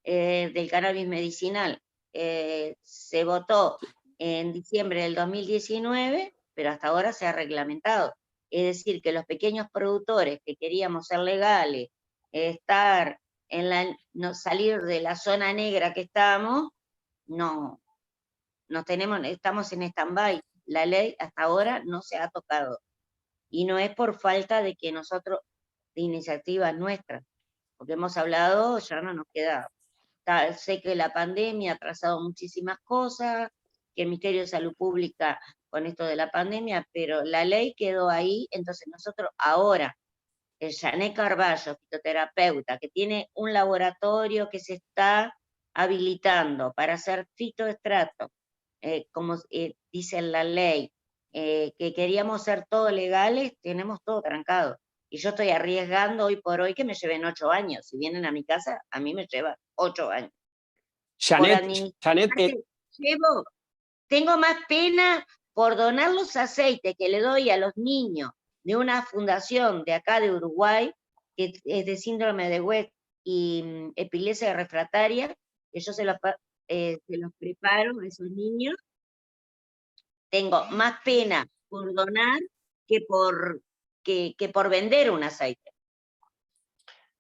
del cannabis medicinal. Se votó en diciembre del 2019, pero hasta ahora se ha reglamentado. Es decir, que los pequeños productores que queríamos ser legales, salir de la zona negra que estamos, estamos en stand-by. La ley hasta ahora no se ha tocado. Y no es por falta de que nosotros, de iniciativas nuestras, porque hemos hablado, ya no nos queda. Sé que la pandemia ha atrasado muchísimas cosas, que el Ministerio de Salud Pública con esto de la pandemia, pero la ley quedó ahí, entonces nosotros ahora, Janet Carballo, fitoterapeuta, que tiene un laboratorio que se está habilitando para hacer fitoestrato, como dice la ley, que queríamos ser todos legales, tenemos todo trancado. Y yo estoy arriesgando hoy por hoy que me lleven 8 años. Si vienen a mi casa, a mí me lleva 8 años. Janet, tengo más pena por donar los aceites que le doy a los niños de una fundación de acá de Uruguay, que es de síndrome de West y epilepsia refractaria, que yo se los preparo a esos niños. Tengo más pena por donar que por vender un aceite.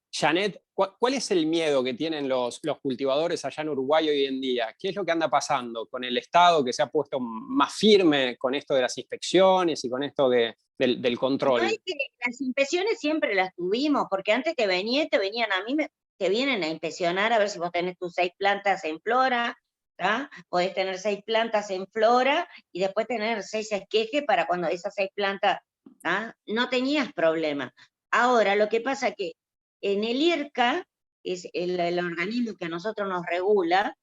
Janet, ¿cuál es el miedo que tienen los cultivadores allá en Uruguay hoy en día? ¿Qué es lo que anda pasando con el Estado que se ha puesto más firme con esto de las inspecciones y con esto del control? No, es que las inspecciones siempre las tuvimos, porque antes te venían a mí, te vienen a inspeccionar a ver si vos tenés tus 6 plantas en flora, ¿tá? Podés tener 6 plantas en flora y después tener 6 esquejes para cuando esas 6 plantas, ¿tá? No tenías problema. Ahora, lo que pasa es que en el IRCA, es el organismo que a nosotros nos regula,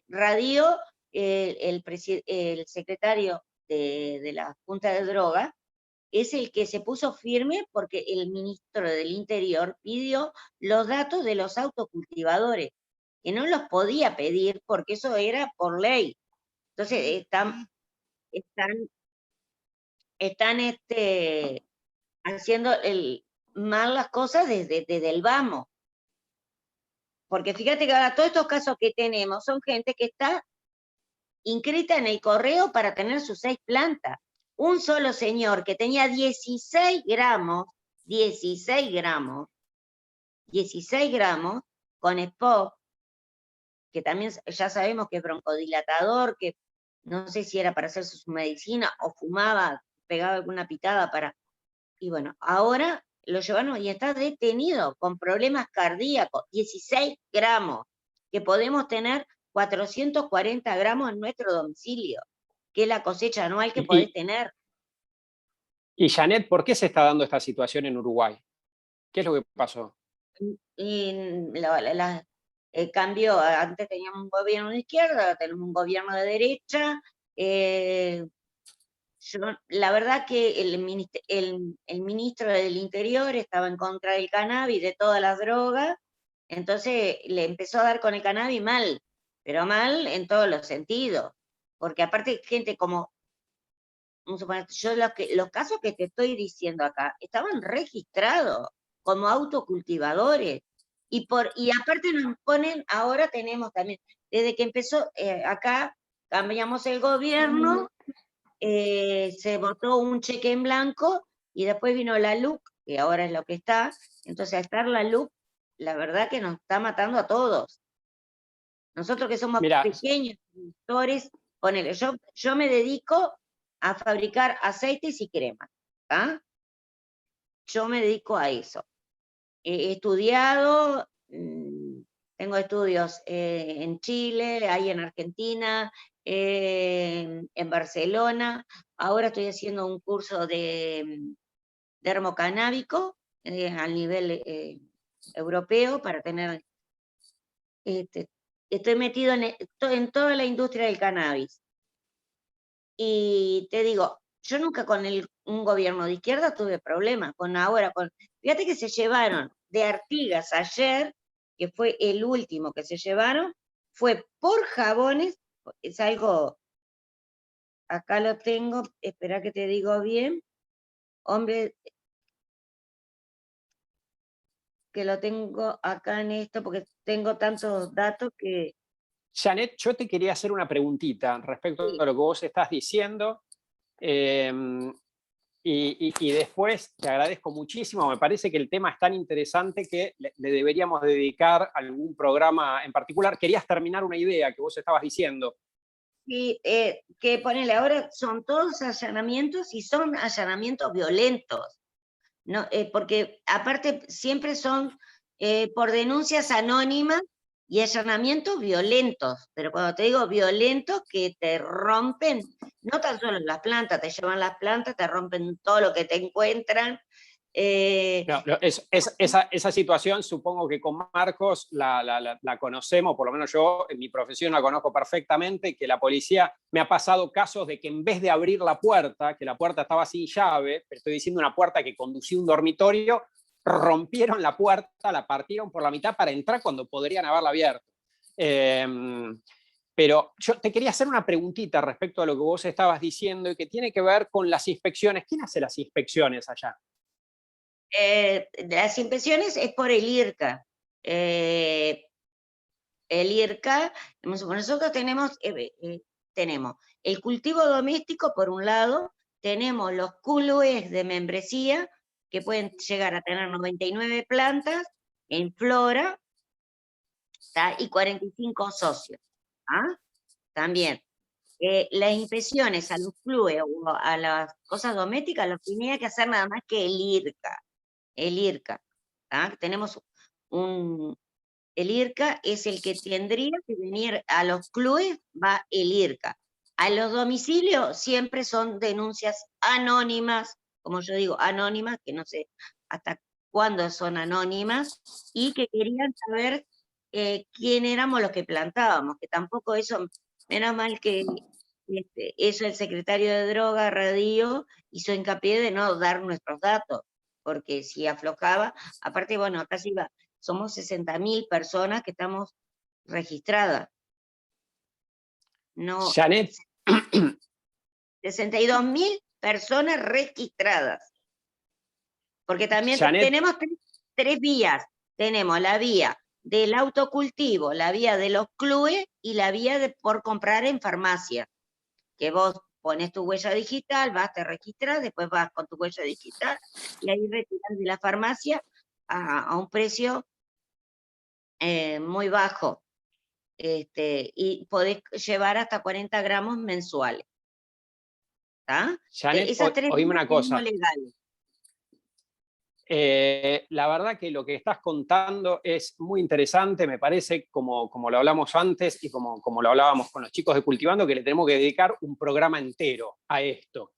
radió el secretario de la Junta de Drogas, es el que se puso firme porque el ministro del Interior pidió los datos de los autocultivadores, que no los podía pedir porque eso era por ley. Entonces están haciendo mal las cosas desde el vamos. Porque fíjate que ahora todos estos casos que tenemos son gente que está inscrita en el correo para tener sus 6 plantas. Un solo señor que tenía 16 gramos con EPOC, que también ya sabemos que es broncodilatador, que no sé si era para hacerse su medicina o fumaba, pegaba alguna pitada para... Y bueno, ahora lo llevaron y está detenido con problemas cardíacos, 16 gramos, que podemos tener 440 gramos en nuestro domicilio, que es la cosecha anual que podés tener. Y Janet, ¿por qué se está dando esta situación en Uruguay? ¿Qué es lo que pasó? Cambió, antes teníamos un gobierno de izquierda, ahora tenemos un gobierno de derecha. La verdad que el ministro del Interior estaba en contra del cannabis, de todas las drogas, entonces le empezó a dar con el cannabis mal, pero mal en todos los sentidos, porque aparte gente como, yo los casos que te estoy diciendo acá, estaban registrados como autocultivadores, y aparte nos ponen, ahora tenemos también, desde que empezó acá, cambiamos el gobierno, se votó un cheque en blanco y después vino la LUC, que ahora es lo que está. Entonces, al estar la LUC, la verdad que nos está matando a todos. Nosotros que somos pequeños productores, ponele, yo me dedico a fabricar aceites y cremas, ¿ah? Yo me dedico a eso. He estudiado, tengo estudios en Chile, hay en Argentina, en Barcelona. Ahora estoy haciendo un curso de dermocanábico a nivel europeo para tener... estoy metido en toda la industria del cannabis. Y te digo, yo nunca con un gobierno de izquierda tuve problemas, fíjate que se llevaron de Artigas ayer, que fue el último que se llevaron, fue por jabones, es algo, acá lo tengo, espera que te digo bien, hombre, que lo tengo acá en esto, porque tengo tantos datos que... Janet, yo te quería hacer una preguntita respecto Sí. a lo que vos estás diciendo. Y después te agradezco muchísimo, me parece que el tema es tan interesante que le deberíamos dedicar algún programa en particular. Querías terminar una idea que vos estabas diciendo. Sí, que ponele, ahora son todos allanamientos y son allanamientos violentos, ¿no? Porque aparte siempre son por denuncias anónimas y allanamientos violentos, pero cuando te digo violentos, que te rompen, no tan solo las plantas, te llevan las plantas, te rompen todo lo que te encuentran. Esa situación supongo que con Marcos la conocemos, por lo menos yo en mi profesión la conozco perfectamente, que la policía me ha pasado casos de que en vez de abrir la puerta, que la puerta estaba sin llave, pero estoy diciendo una puerta que conducía a un dormitorio, rompieron la puerta, la partieron por la mitad para entrar cuando podrían haberla abierto. Pero yo te quería hacer una preguntita respecto a lo que vos estabas diciendo y que tiene que ver con las inspecciones. ¿Quién hace las inspecciones allá? Las inspecciones es por el IRCA. El IRCA, nosotros tenemos el cultivo doméstico por un lado, tenemos los clubes de membresía que pueden llegar a tener 99 plantas en flora, ¿tá? Y 45 socios. ¿Ah? También. Las inspecciones a los clubes o a las cosas domésticas lo tenía que hacer nada más que el IRCA. El IRCA. ¿Tá? Tenemos el IRCA es el que tendría que venir a los clubes, va el IRCA. A los domicilios siempre son denuncias anónimas, como yo digo, anónimas, que no sé hasta cuándo son anónimas, y que querían saber quién éramos los que plantábamos, que tampoco eso, menos mal que eso el secretario de Droga, Radio, hizo hincapié de no dar nuestros datos, porque si aflojaba, aparte, bueno, acá sí va, somos 60.000 personas que estamos registradas. No, Janet. 62.000 personas registradas. Porque también Janet, tenemos tres vías. Tenemos la vía del autocultivo, la vía de los clubes y la vía por comprar en farmacia. Que vos pones tu huella digital, vas, te registras, después vas con tu huella digital y ahí retiras de la farmacia a un precio muy bajo. Y podés llevar hasta 40 gramos mensuales. ¿Tá? Janet, Esas tres oíme una cosa. legales. La verdad que lo que estás contando es muy interesante, me parece, como lo hablamos antes y como lo hablábamos con los chicos de Cultivando, que le tenemos que dedicar un programa entero a esto.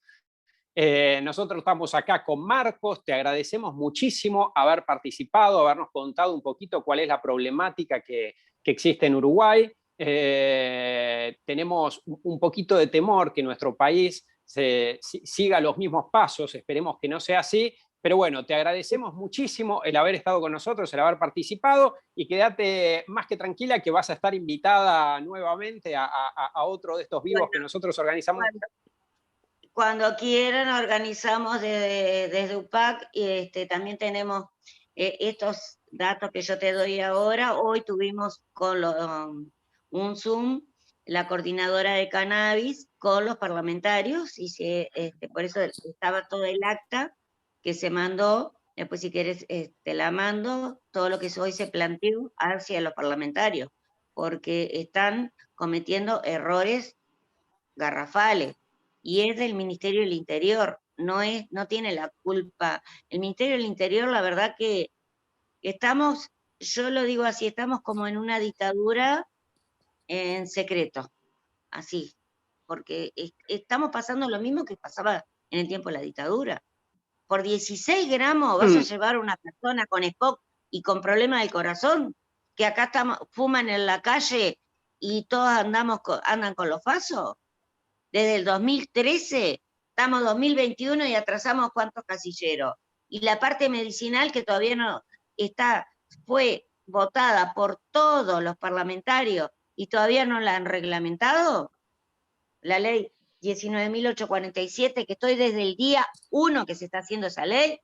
Nosotros estamos acá con Marcos, te agradecemos muchísimo haber participado, habernos contado un poquito cuál es la problemática que existe en Uruguay. Tenemos un poquito de temor que nuestro país siga los mismos pasos, esperemos que no sea así, pero bueno, te agradecemos muchísimo el haber estado con nosotros, el haber participado, y quédate más que tranquila que vas a estar invitada nuevamente a otro de estos vivos que nosotros organizamos. Cuando quieran organizamos desde UPAC, y también tenemos estos datos que yo te doy ahora. Hoy tuvimos un Zoom, la coordinadora de cannabis, con los parlamentarios, y por eso estaba todo el acta que se mandó. Después, si quieres, te la mando, todo lo que hoy se planteó hacia los parlamentarios, porque están cometiendo errores garrafales. Y es del Ministerio del Interior, no tiene la culpa. El Ministerio del Interior, la verdad que estamos, yo lo digo así, estamos como en una dictadura en secreto, así, porque estamos pasando lo mismo que pasaba en el tiempo de la dictadura. Por 16 gramos vas a llevar a una persona con EPOC y con problemas del corazón, que acá fuman en la calle y todos andan con los fasos. Desde el 2013, estamos 2021 y atrasamos cuántos casilleros. Y la parte medicinal, que todavía no fue votada por todos los parlamentarios y todavía no la han reglamentado, la ley 19.847, que estoy desde el día 1 que se está haciendo esa ley,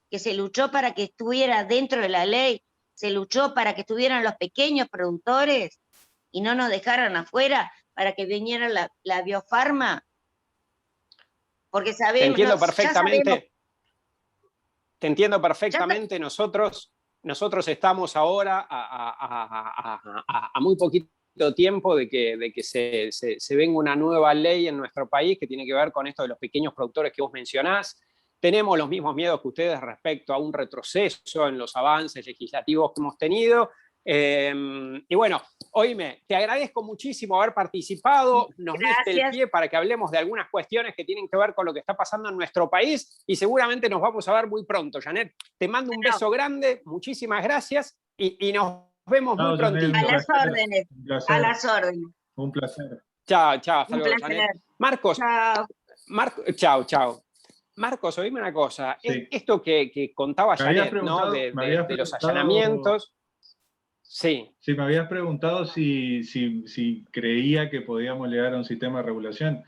que se luchó para que estuviera dentro de la ley, se luchó para que estuvieran los pequeños productores y no nos dejaran afuera, para que viniera la biofarma, porque sabemos... Te entiendo perfectamente. Te entiendo perfectamente. Nosotros estamos ahora a muy poquito tiempo de que se venga una nueva ley en nuestro país que tiene que ver con esto de los pequeños productores que vos mencionás. Tenemos los mismos miedos que ustedes respecto a un retroceso en los avances legislativos que hemos tenido. Y bueno, oíme, te agradezco muchísimo haber participado, nos diste el pie para que hablemos de algunas cuestiones que tienen que ver con lo que está pasando en nuestro país, y seguramente nos vamos a ver muy pronto, Janet. Te mando un beso grande, muchísimas gracias, y nos vemos muy prontito. A las órdenes, a las órdenes. Un placer. Chao, hasta luego, Janet. Marcos, chao. Marcos, oíme una cosa, sí. Esto que contaba Janet, ¿no? de los allanamientos... Sí, me habías preguntado si creía que podíamos llegar a un sistema de regulación.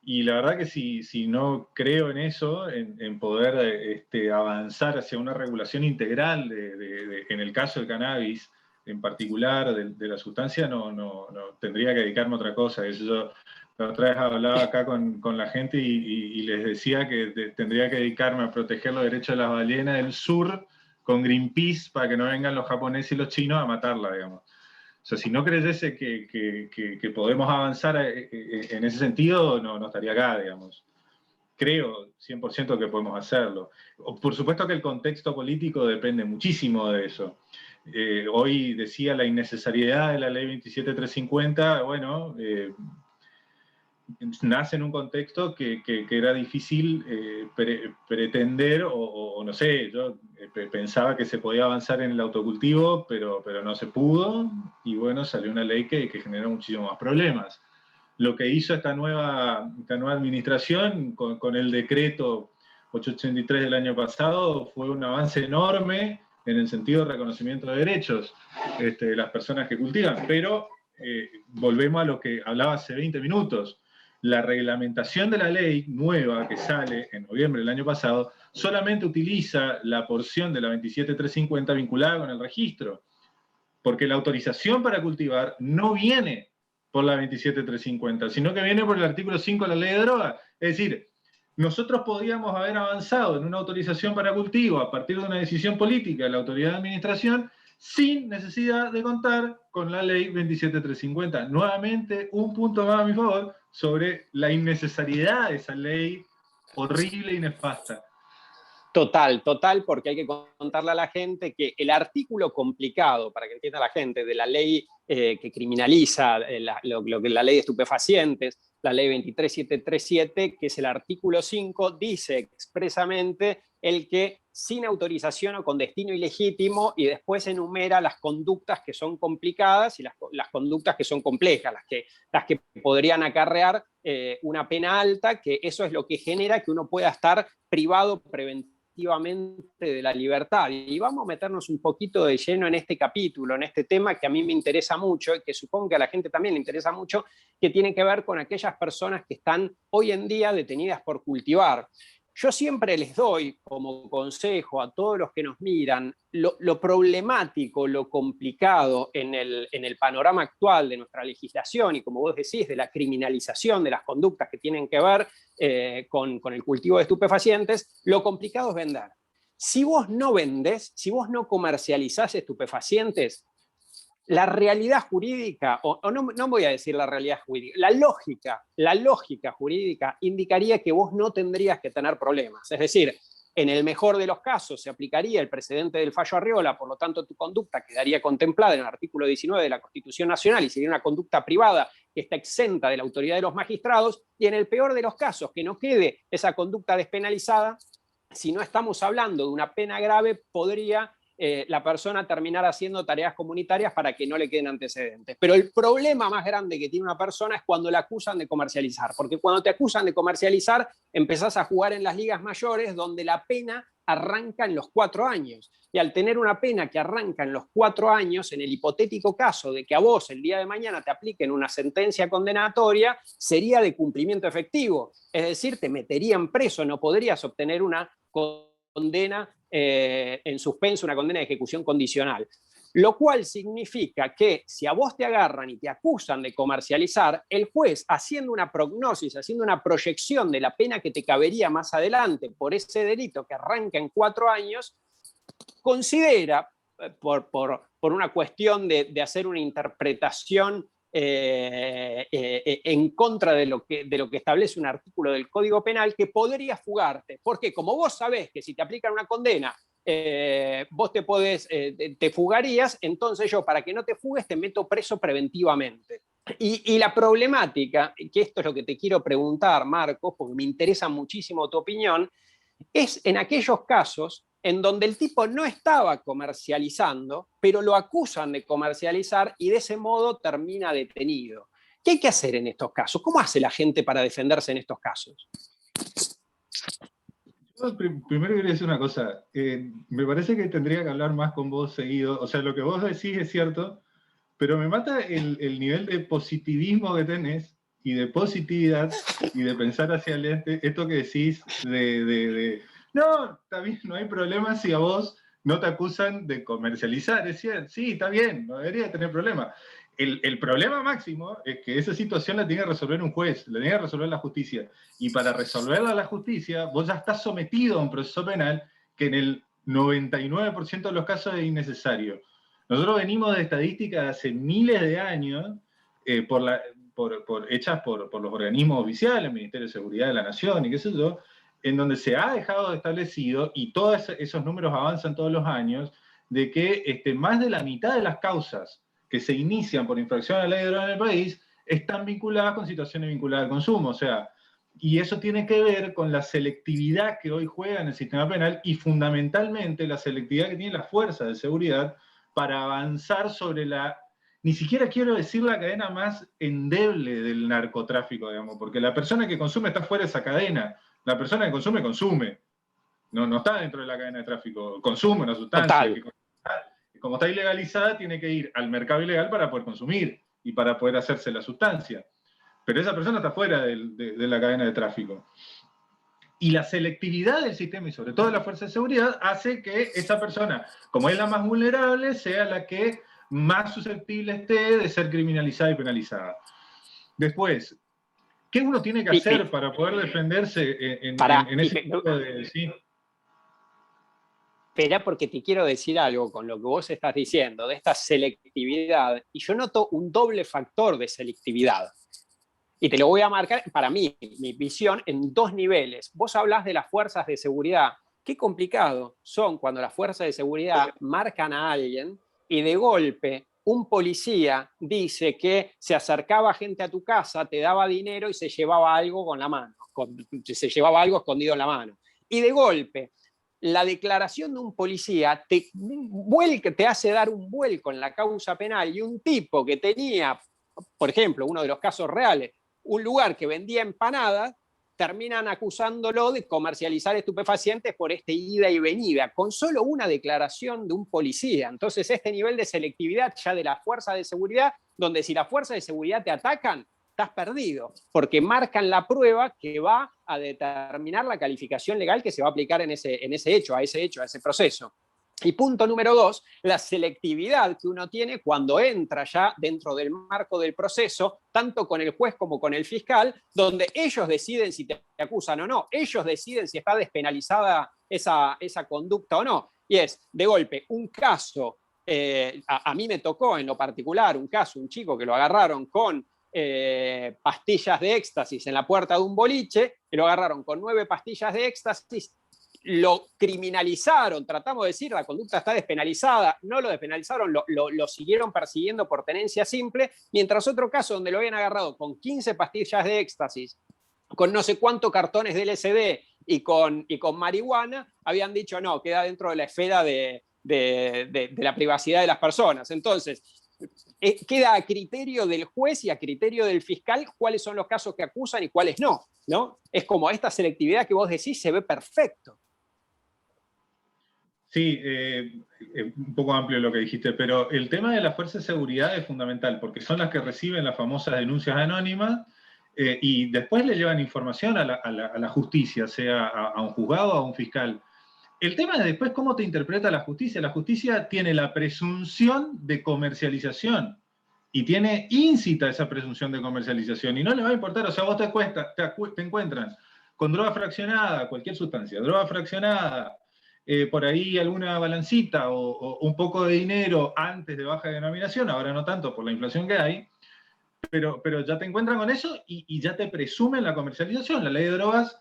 Y la verdad que si no creo en eso, en poder avanzar hacia una regulación integral, en el caso del cannabis en particular, de la sustancia, no tendría que dedicarme a otra cosa. Yo la otra vez hablaba acá con la gente y les decía que tendría que dedicarme a proteger los derechos de las ballenas del sur con Greenpeace, para que no vengan los japoneses y los chinos a matarla, digamos. O sea, si no creyese que podemos avanzar en ese sentido, no estaría acá, digamos. Creo 100% que podemos hacerlo. Por supuesto que el contexto político depende muchísimo de eso. Hoy decía la innecesariedad de la ley 27350, bueno... nace en un contexto que era difícil pretender, o no sé, yo pensaba que se podía avanzar en el autocultivo, pero no se pudo, y bueno, salió una ley que generó muchísimos más problemas. Lo que hizo esta nueva administración con el decreto 883 del año pasado fue un avance enorme en el sentido de reconocimiento de derechos de las personas que cultivan, pero volvemos a lo que hablaba hace 20 minutos. La reglamentación de la ley nueva que sale en noviembre del año pasado solamente utiliza la porción de la 27350 vinculada con el registro, porque la autorización para cultivar no viene por la 27350, sino que viene por el artículo 5 de la ley de drogas. Es decir, nosotros podíamos haber avanzado en una autorización para cultivo a partir de una decisión política de la autoridad de administración sin necesidad de contar con la ley 27350. Nuevamente, un punto más a mi favor sobre la innecesariedad de esa ley horrible y nefasta. Total, porque hay que contarle a la gente que el artículo complicado, para que entienda la gente, de la ley que criminaliza lo que es la ley de estupefacientes, la ley 23737, que es el artículo 5, dice expresamente el que sin autorización o con destino ilegítimo, y después enumera las conductas que son complicadas y las conductas que son complejas, las que podrían acarrear una pena alta, que eso es lo que genera que uno pueda estar privado preventivamente de la libertad. Y vamos a meternos un poquito de lleno en este capítulo, en este tema que a mí me interesa mucho y que supongo que a la gente también le interesa mucho, que tiene que ver con aquellas personas que están hoy en día detenidas por cultivar. Yo siempre les doy como consejo a todos los que nos miran lo problemático, lo complicado en el panorama actual de nuestra legislación y, como vos decís, de la criminalización de las conductas que tienen que ver con el cultivo de estupefacientes. Lo complicado es vender. Si vos no vendés, si vos no comercializás estupefacientes, la realidad jurídica, o no voy a decir la realidad jurídica, la lógica jurídica indicaría que vos no tendrías que tener problemas. Es decir, en el mejor de los casos se aplicaría el precedente del fallo Arriola, por lo tanto tu conducta quedaría contemplada en el artículo 19 de la Constitución Nacional y sería una conducta privada que está exenta de la autoridad de los magistrados, y en el peor de los casos que no quede esa conducta despenalizada, si no estamos hablando de una pena grave, podría la persona terminar haciendo tareas comunitarias para que no le queden antecedentes. Pero el problema más grande que tiene una persona es cuando la acusan de comercializar, porque cuando te acusan de comercializar empezás a jugar en las ligas mayores, donde la pena arranca en los 4 años. Y al tener una pena que arranca en los 4 años, en el hipotético caso de que a vos el día de mañana te apliquen una sentencia condenatoria, sería de cumplimiento efectivo. Es decir, te meterían preso, no podrías obtener una condena en suspenso, una condena de ejecución condicional. Lo cual significa que si a vos te agarran y te acusan de comercializar, el juez, haciendo una prognosis, haciendo una proyección de la pena que te cabería más adelante por ese delito que arranca en 4 años, considera, por una cuestión de hacer una interpretación en contra de lo que establece un artículo del Código Penal, que podrías fugarte. Porque como vos sabés que si te aplican una condena, vos te fugarías, entonces yo, para que no te fugues, te meto preso preventivamente. Y la problemática, que esto es lo que te quiero preguntar, Marcos, porque me interesa muchísimo tu opinión, es en aquellos casos en donde el tipo no estaba comercializando, pero lo acusan de comercializar y de ese modo termina detenido. ¿Qué hay que hacer en estos casos? ¿Cómo hace la gente para defenderse en estos casos? Yo primero quería decir una cosa. Me parece que tendría que hablar más con vos seguido. O sea, lo que vos decís es cierto, pero me mata el nivel de positivismo que tenés y de positividad y de pensar hacia el esto que decís no, está bien, no hay problema si a vos no te acusan de comercializar. Es cierto, sí, está bien, no debería tener problema. El problema máximo es que esa situación la tiene que resolver un juez, la tiene que resolver la justicia. Y para resolverla la justicia, vos ya estás sometido a un proceso penal que en el 99% de los casos es innecesario. Nosotros venimos de estadísticas de hace miles de años, hechas por los organismos oficiales, el Ministerio de Seguridad de la Nación y qué sé yo, en donde se ha dejado establecido, y todos esos números avanzan todos los años, de que más de la mitad de las causas que se inician por infracción a la ley de drogas en el país están vinculadas con situaciones vinculadas al consumo. O sea, y eso tiene que ver con la selectividad que hoy juega en el sistema penal y fundamentalmente la selectividad que tienen las fuerzas de seguridad para avanzar sobre ni siquiera quiero decir la cadena más endeble del narcotráfico, digamos, porque la persona que consume está fuera de esa cadena. La persona que consume, consume. No está dentro de la cadena de tráfico. Consume una sustancia. Que como está ilegalizada, tiene que ir al mercado ilegal para poder consumir y para poder hacerse la sustancia. Pero esa persona está fuera de la cadena de tráfico. Y la selectividad del sistema, y sobre todo de la fuerza de seguridad, hace que esa persona, como es la más vulnerable, sea la que más susceptible esté de ser criminalizada y penalizada. Después, ¿qué uno tiene que hacer para poder defenderse en ese tipo de... ¿sí? Espera, porque te quiero decir algo con lo que vos estás diciendo, de esta selectividad, y yo noto un doble factor de selectividad. Y te lo voy a marcar, para mí, mi visión, en 2 niveles. Vos hablás de las fuerzas de seguridad qué complicado son cuando las fuerzas de seguridad marcan a alguien y de golpe un policía dice que se acercaba gente a tu casa, te daba dinero y se llevaba algo con la mano, se llevaba algo escondido en la mano. Y de golpe, la declaración de un policía te hace dar un vuelco en la causa penal, y un tipo que tenía, por ejemplo, uno de los casos reales, un lugar que vendía empanadas, terminan acusándolo de comercializar estupefacientes por este ida y venida, con solo una declaración de un policía. Entonces, este nivel de selectividad ya de la fuerza de seguridad, donde si las fuerzas de seguridad te atacan, estás perdido, porque marcan la prueba que va a determinar la calificación legal que se va a aplicar en ese hecho, a ese proceso. Y punto número 2, la selectividad que uno tiene cuando entra ya dentro del marco del proceso, tanto con el juez como con el fiscal, donde ellos deciden si te acusan o no, ellos deciden si está despenalizada esa conducta o no. Y es, de golpe, un caso, a mí me tocó en lo particular un caso, un chico que lo agarraron con pastillas de éxtasis en la puerta de un boliche, que lo agarraron con 9 pastillas de éxtasis, lo criminalizaron, tratamos de decir, la conducta está despenalizada, no lo despenalizaron, lo siguieron persiguiendo por tenencia simple, mientras otro caso donde lo habían agarrado con 15 pastillas de éxtasis, con no sé cuántos cartones de LSD y con marihuana, habían dicho no, queda dentro de la esfera de la privacidad de las personas. Entonces, queda a criterio del juez y a criterio del fiscal cuáles son los casos que acusan y cuáles no, ¿no? Es como esta selectividad que vos decís se ve perfecto. Sí, un poco amplio lo que dijiste, pero el tema de las fuerzas de seguridad es fundamental, porque son las que reciben las famosas denuncias anónimas y después le llevan información a la justicia, sea a un juzgado o a un fiscal. El tema es después cómo te interpreta la justicia. La justicia tiene la presunción de comercialización y tiene íncita esa presunción de comercialización y no le va a importar. O sea, vos te encuentran con droga fraccionada, cualquier sustancia, droga fraccionada, por ahí alguna balancita o un poco de dinero antes de baja denominación, ahora no tanto por la inflación que hay, pero ya te encuentran con eso y ya te presumen la comercialización. La ley de drogas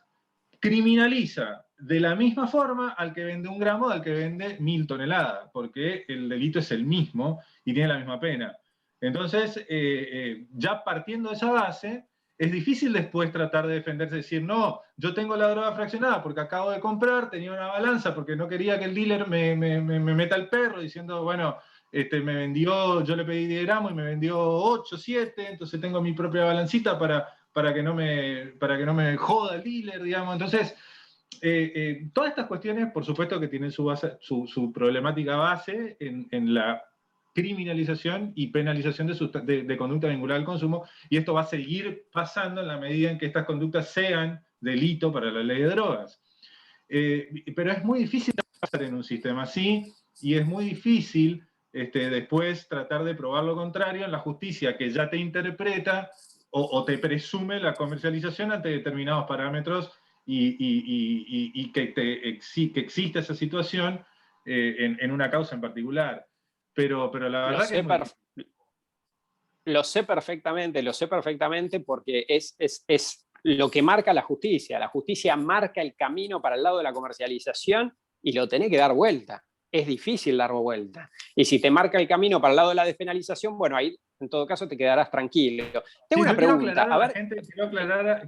criminaliza de la misma forma al que vende 1 gramo al que vende 1000 toneladas, porque el delito es el mismo y tiene la misma pena. Entonces, ya partiendo de esa base, es difícil después tratar de defenderse y decir, no, yo tengo la droga fraccionada porque acabo de comprar, tenía una balanza porque no quería que el dealer me meta el perro diciendo, bueno, me vendió, yo le pedí 10 gramos y me vendió 8, 7, entonces tengo mi propia balancita para que no me joda el dealer, digamos. Entonces, todas estas cuestiones, por supuesto que tienen su problemática base en la criminalización y penalización de conducta vinculada al consumo, y esto va a seguir pasando en la medida en que estas conductas sean delito para la ley de drogas. Pero es muy difícil pasar en un sistema así, y es muy difícil después tratar de probar lo contrario en la justicia, que ya te interpreta o te presume la comercialización ante determinados parámetros y que existe esa situación en una causa en particular. Pero la verdad que lo sé perfectamente porque es lo que marca la justicia. La justicia marca el camino para el lado de la comercialización y lo tenés que dar vuelta. Es difícil dar vuelta. Y si te marca el camino para el lado de la despenalización, bueno, ahí en todo caso te quedarás tranquilo. Tengo una pregunta.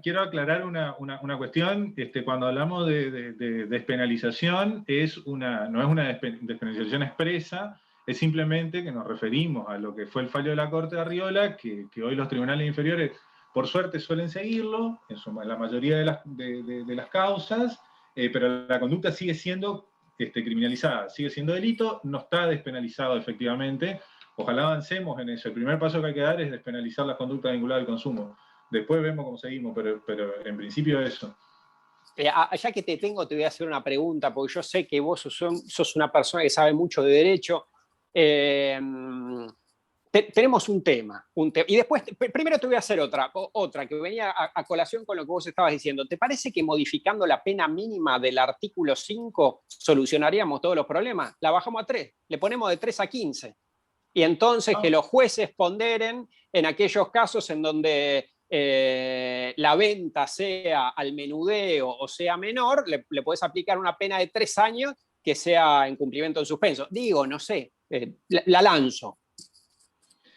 Quiero aclarar una cuestión. Cuando hablamos de despenalización, no es una despenalización expresa, es simplemente que nos referimos a lo que fue el fallo de la Corte de Arriola, que hoy los tribunales inferiores, por suerte, suelen seguirlo, en la mayoría de las causas, pero la conducta sigue siendo criminalizada, sigue siendo delito, no está despenalizado efectivamente. Ojalá avancemos en eso. El primer paso que hay que dar es despenalizar las conductas vinculadas al consumo. Después vemos cómo seguimos, pero en principio eso. Ya que te tengo, te voy a hacer una pregunta, porque yo sé que vos sos una persona que sabe mucho de derecho. Tenemos un tema. Y después, primero te voy a hacer otra que venía a colación con lo que vos estabas diciendo. ¿Te parece que modificando la pena mínima del artículo 5 solucionaríamos todos los problemas? La bajamos a 3, le ponemos de 3 a 15. Y entonces que los jueces ponderen en aquellos casos en donde la venta sea al menudeo o sea menor, le podés aplicar una pena de 3 años que sea en cumplimiento en suspenso. Digo, no sé, la lanzo.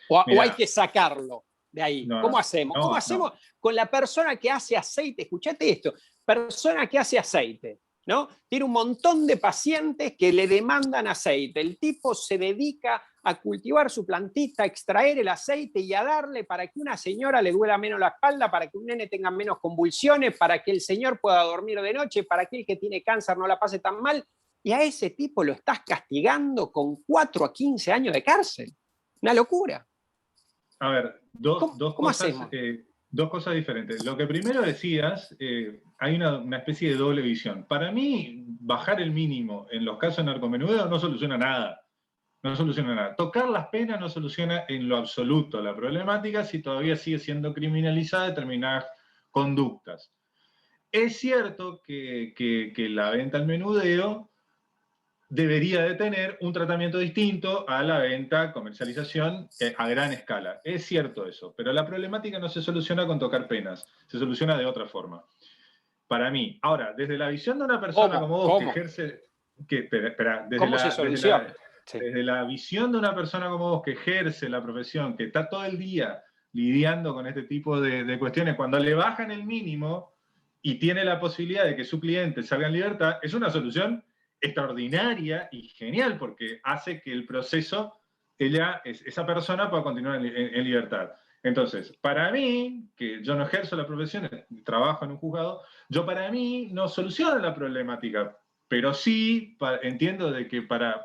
O hay que sacarlo de ahí. No, ¿Cómo hacemos? no, ¿Cómo hacemos con la persona que hace aceite? Escuchate esto, persona que hace aceite, ¿no? Tiene un montón de pacientes que le demandan aceite. El tipo se dedica a cultivar su plantita, a extraer el aceite y a darle para que una señora le duela menos la espalda, para que un nene tenga menos convulsiones, para que el señor pueda dormir de noche, para que el que tiene cáncer no la pase tan mal. Y a ese tipo lo estás castigando con 4 a 15 años de cárcel. Una locura. A ver, dos cosas diferentes. Lo que primero decías, hay una especie de doble visión. Para mí, bajar el mínimo en los casos de narcomenudeo no soluciona nada. No soluciona nada. Tocar las penas no soluciona en lo absoluto la problemática si todavía sigue siendo criminalizada determinadas conductas. Es cierto que la venta al menudeo debería de tener un tratamiento distinto a la venta, comercialización a gran escala. Es cierto eso, pero la problemática no se soluciona con tocar penas, se soluciona de otra forma. Para mí. Ahora, desde la visión de una persona como vos que ejerce... Desde la visión de una persona como vos que ejerce la profesión, que está todo el día lidiando con este tipo de cuestiones, cuando le bajan el mínimo y tiene la posibilidad de que su cliente salga en libertad, es una solución extraordinaria y genial, porque hace que el proceso, esa persona pueda continuar en libertad. Entonces, para mí, que yo no ejerzo la profesión, trabajo en un juzgado, para mí no soluciona la problemática, pero sí entiendo de que para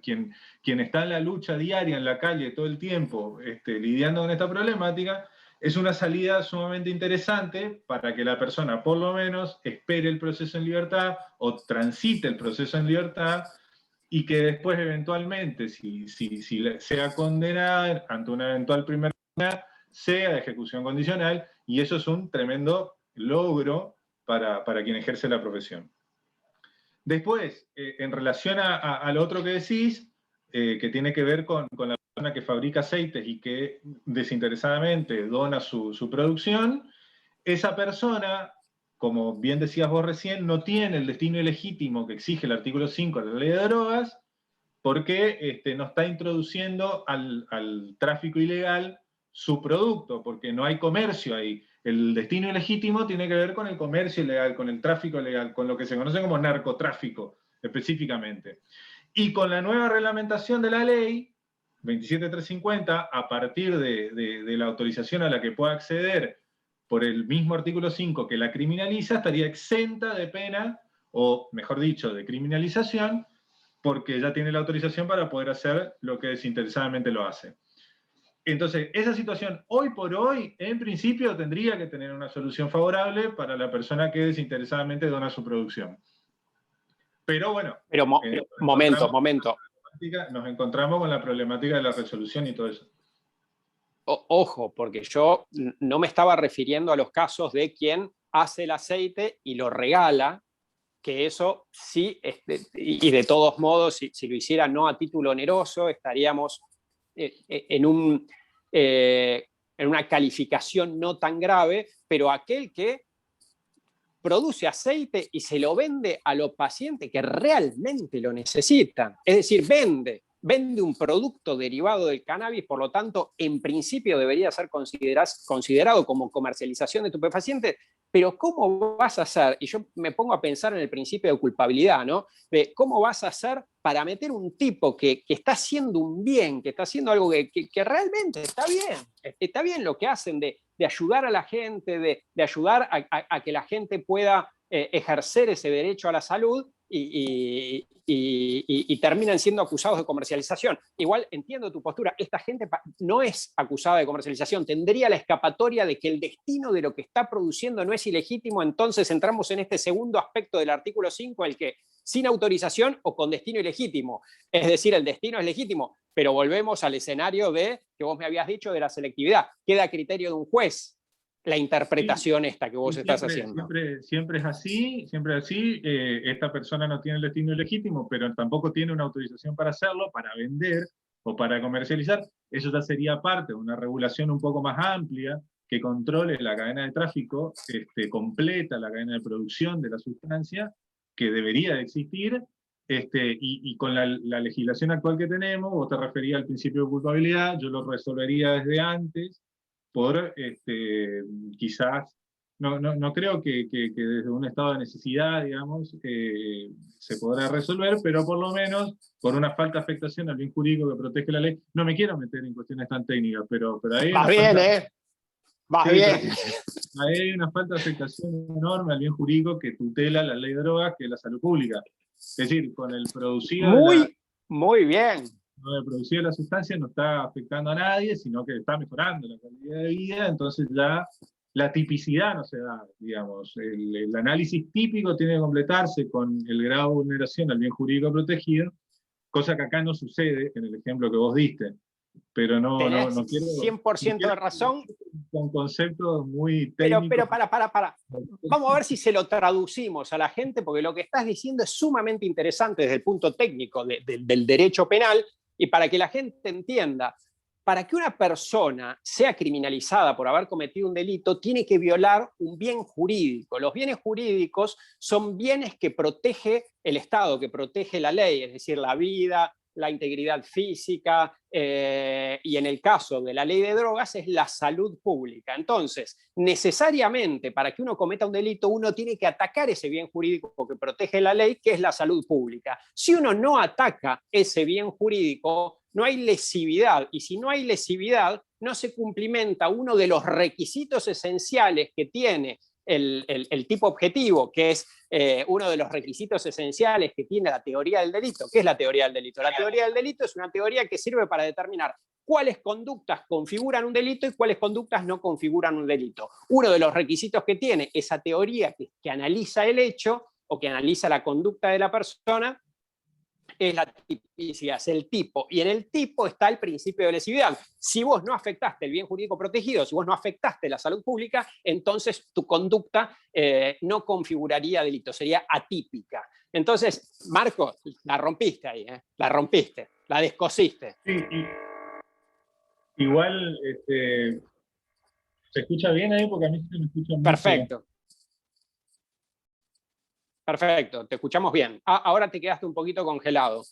quien está en la lucha diaria en la calle todo el tiempo, lidiando con esta problemática, es una salida sumamente interesante para que la persona por lo menos espere el proceso en libertad o transite el proceso en libertad y que después eventualmente, si sea condenada ante una eventual primera condena, sea de ejecución condicional, y eso es un tremendo logro para quien ejerce la profesión. Después, en relación a lo otro que decís, que tiene que ver con la persona que fabrica aceites y que desinteresadamente dona su producción, esa persona, como bien decías vos recién, no tiene el destino ilegítimo que exige el artículo 5 de la ley de drogas, porque no está introduciendo al tráfico ilegal su producto, porque no hay comercio ahí. El destino ilegítimo tiene que ver con el comercio ilegal, con el tráfico ilegal, con lo que se conoce como narcotráfico, específicamente. Y con la nueva reglamentación de la ley, 27350, a partir de la autorización a la que pueda acceder por el mismo artículo 5 que la criminaliza, estaría exenta de pena, o mejor dicho, de criminalización, porque ya tiene la autorización para poder hacer lo que desinteresadamente lo hace. Entonces, esa situación, hoy por hoy, en principio, tendría que tener una solución favorable para la persona que desinteresadamente dona su producción. Pero bueno... Pero momento. Nos encontramos con la problemática de la resolución y todo eso. Ojo, porque yo no me estaba refiriendo a los casos de quien hace el aceite y lo regala, que eso sí, y de todos modos, si lo hiciera no a título oneroso, estaríamos en una calificación no tan grave, pero aquel que produce aceite y se lo vende a los pacientes que realmente lo necesitan, es decir, vende un producto derivado del cannabis, por lo tanto, en principio debería ser considerado como comercialización de estupefacientes, pero ¿cómo vas a hacer? Y yo me pongo a pensar en el principio de culpabilidad, ¿no? De cómo vas a hacer para meter un tipo que está haciendo un bien, que está haciendo algo que realmente está bien lo que hacen de ayudar a la gente, de ayudar a que la gente pueda ejercer ese derecho a la salud, y terminan siendo acusados de comercialización. Igual entiendo tu postura, esta gente no es acusada de comercialización, tendría la escapatoria de que el destino de lo que está produciendo no es ilegítimo, entonces entramos en este segundo aspecto del artículo 5, el que sin autorización o con destino ilegítimo, es decir, el destino es legítimo, pero volvemos al escenario que vos me habías dicho de la selectividad, queda a criterio de un juez la interpretación esta que vos estás haciendo. Siempre es así, esta persona no tiene el destino ilegítimo, pero tampoco tiene una autorización para hacerlo, para vender o para comercializar. Eso ya sería parte de una regulación un poco más amplia que controle la cadena de tráfico, completa la cadena de producción de la sustancia, que debería de existir, y con la legislación actual que tenemos, vos te referías al principio de culpabilidad, yo lo resolvería desde antes, por quizás, no creo que desde un estado de necesidad, digamos, se podrá resolver, pero por lo menos por una falta de afectación al bien jurídico que protege la ley. No me quiero meter en cuestiones tan técnicas, pero ahí Vas bien, Vas sí, bien. ahí hay una falta de afectación enorme al bien jurídico que tutela la ley de drogas, que es la salud pública. Es decir, con el producido muy bien. el producido de la sustancia no está afectando a nadie, sino que está mejorando la calidad de vida, entonces ya la tipicidad no se da, digamos. El análisis típico tiene que completarse con el grado de vulneración al bien jurídico protegido, cosa que acá no sucede en el ejemplo que vos diste. Pero no quiero... 100% de razón. Con conceptos muy técnicos. Pero para. Vamos a ver si se lo traducimos a la gente, porque lo que estás diciendo es sumamente interesante desde el punto técnico del derecho penal, y para que la gente entienda, para que una persona sea criminalizada por haber cometido un delito, tiene que violar un bien jurídico. Los bienes jurídicos son bienes que protege el Estado, que protege la ley, es decir, la vida, la integridad física, y en el caso de la ley de drogas es la salud pública. Entonces, necesariamente para que uno cometa un delito, uno tiene que atacar ese bien jurídico que protege la ley, que es la salud pública. Si uno no ataca ese bien jurídico, no hay lesividad, y si no hay lesividad, no se cumplimenta uno de los requisitos esenciales que tiene el tipo objetivo, que es uno de los requisitos esenciales que tiene la teoría del delito. ¿Qué es la teoría del delito? La teoría del delito es una teoría que sirve para determinar cuáles conductas configuran un delito y cuáles conductas no configuran un delito. Uno de los requisitos que tiene esa teoría que analiza el hecho o que analiza la conducta de la persona es la tipicidad, es el tipo. Y en el tipo está el principio de lesividad. Si vos no afectaste el bien jurídico protegido, si vos no afectaste la salud pública, entonces tu conducta no configuraría delito, sería atípica. Entonces, Marcos, la rompiste ahí, la rompiste, la descosiste. Sí, igual, ¿se escucha bien ahí? Porque a mí se me escucha mucho. Perfecto. Perfecto, te escuchamos bien. Ahora te quedaste un poquito congelado.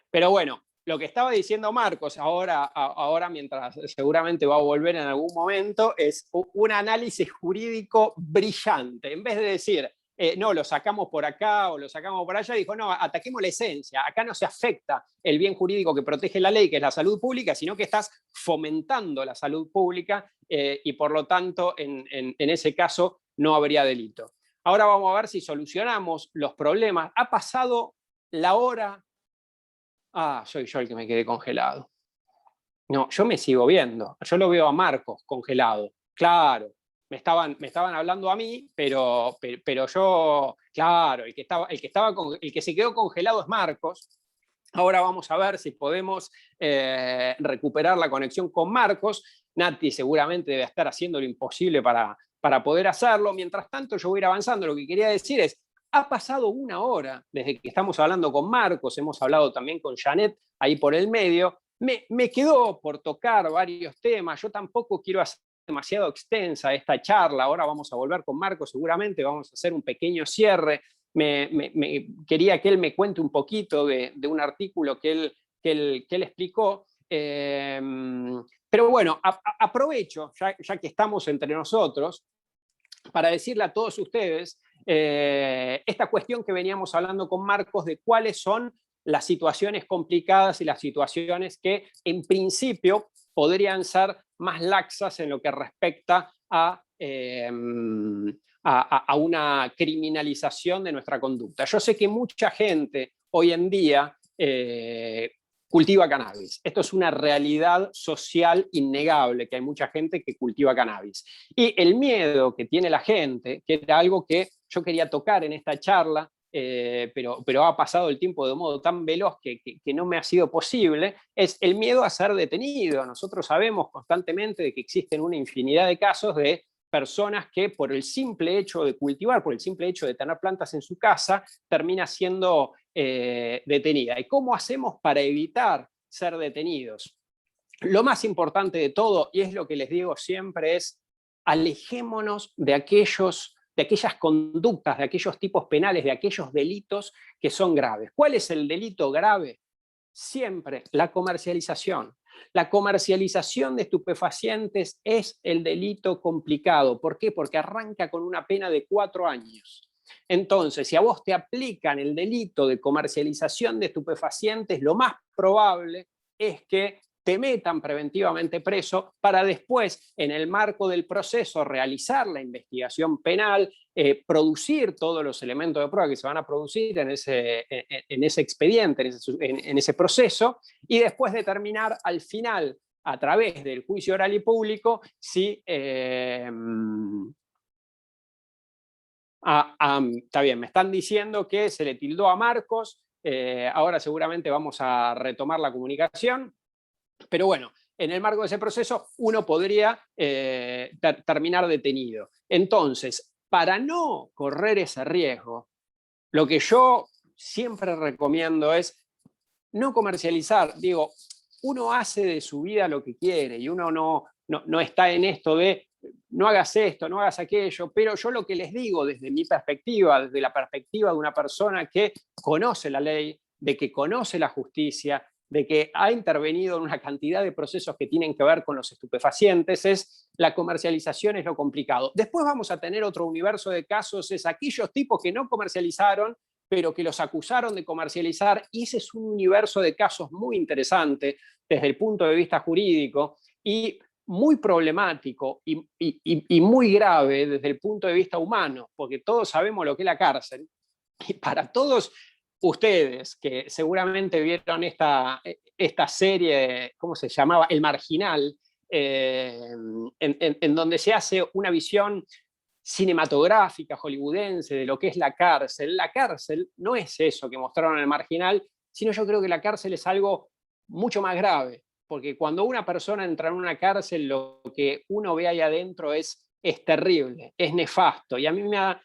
Pero bueno, lo que estaba diciendo Marcos ahora mientras seguramente va a volver en algún momento, es un análisis jurídico brillante. En vez de decir, no, lo sacamos por acá o lo sacamos por allá, dijo, no, ataquemos la esencia. Acá no se afecta el bien jurídico que protege la ley, que es la salud pública, sino que estás fomentando la salud pública y por lo tanto, en ese caso, no habría delito. Ahora vamos a ver si solucionamos los problemas. Ha pasado la hora. Soy yo el que me quedé congelado. No, yo me sigo viendo. Yo lo veo a Marcos congelado. Claro, me estaban hablando a mí, pero yo, claro, el que se quedó congelado es Marcos. Ahora vamos a ver si podemos recuperar la conexión con Marcos. Nati seguramente debe estar haciendo lo imposible para poder hacerlo. Mientras tanto, yo voy a ir avanzando. Lo que quería decir es, ha pasado una hora desde que estamos hablando con Marcos, hemos hablado también con Janet ahí por el medio. Me quedó por tocar varios temas. Yo tampoco quiero hacer demasiado extensa esta charla. Ahora vamos a volver con Marcos, seguramente vamos a hacer un pequeño cierre. Quería que él me cuente un poquito de un artículo que él explicó. Pero bueno, aprovecho, ya que estamos entre nosotros, para decirle a todos ustedes esta cuestión que veníamos hablando con Marcos de cuáles son las situaciones complicadas y las situaciones que en principio podrían ser más laxas en lo que respecta a una criminalización de nuestra conducta. Yo sé que mucha gente hoy en día cultiva cannabis. Esto es una realidad social innegable, que hay mucha gente que cultiva cannabis. Y el miedo que tiene la gente, que era algo que yo quería tocar en esta charla, pero ha pasado el tiempo de modo tan veloz que no me ha sido posible, es el miedo a ser detenido. Nosotros sabemos constantemente de que existen una infinidad de casos de personas que por el simple hecho de cultivar, por el simple hecho de tener plantas en su casa, termina siendo detenida. ¿Y cómo hacemos para evitar ser detenidos? lo más importante de todo, y es lo que les digo siempre, es alejémonos de aquellas conductas, de aquellos tipos penales, de aquellos delitos que son graves. ¿Cuál es el delito grave? Siempre la comercialización. La comercialización de estupefacientes es el delito complicado. ¿Por qué? Porque arranca con una pena de 4 años. Entonces, si a vos te aplican el delito de comercialización de estupefacientes, lo más probable es que te metan preventivamente preso para después, en el marco del proceso, realizar la investigación penal, producir todos los elementos de prueba que se van a producir en ese expediente, en ese proceso, y después determinar al final, a través del juicio oral y público, si... está bien, me están diciendo que se le tildó a Marcos, ahora seguramente vamos a retomar la comunicación, pero bueno, en el marco de ese proceso uno podría terminar detenido. Entonces, para no correr ese riesgo, lo que yo siempre recomiendo es no comercializar. Digo, uno hace de su vida lo que quiere y uno no está en esto de no hagas esto, no hagas aquello, pero yo lo que les digo desde mi perspectiva, desde la perspectiva de una persona que conoce la ley, de que conoce la justicia, de que ha intervenido en una cantidad de procesos que tienen que ver con los estupefacientes, es la comercialización es lo complicado. Después vamos a tener otro universo de casos, es aquellos tipos que no comercializaron, pero que los acusaron de comercializar, y ese es un universo de casos muy interesante desde el punto de vista jurídico y muy problemático y muy grave desde el punto de vista humano, porque todos sabemos lo que es la cárcel, y para todos ustedes que seguramente vieron esta serie, ¿cómo se llamaba? El Marginal, en donde se hace una visión cinematográfica, hollywoodense, de lo que es la cárcel. La cárcel no es eso que mostraron en El Marginal, sino yo creo que la cárcel es algo mucho más grave, porque cuando una persona entra en una cárcel, lo que uno ve ahí adentro es terrible, es nefasto, y a mí me ha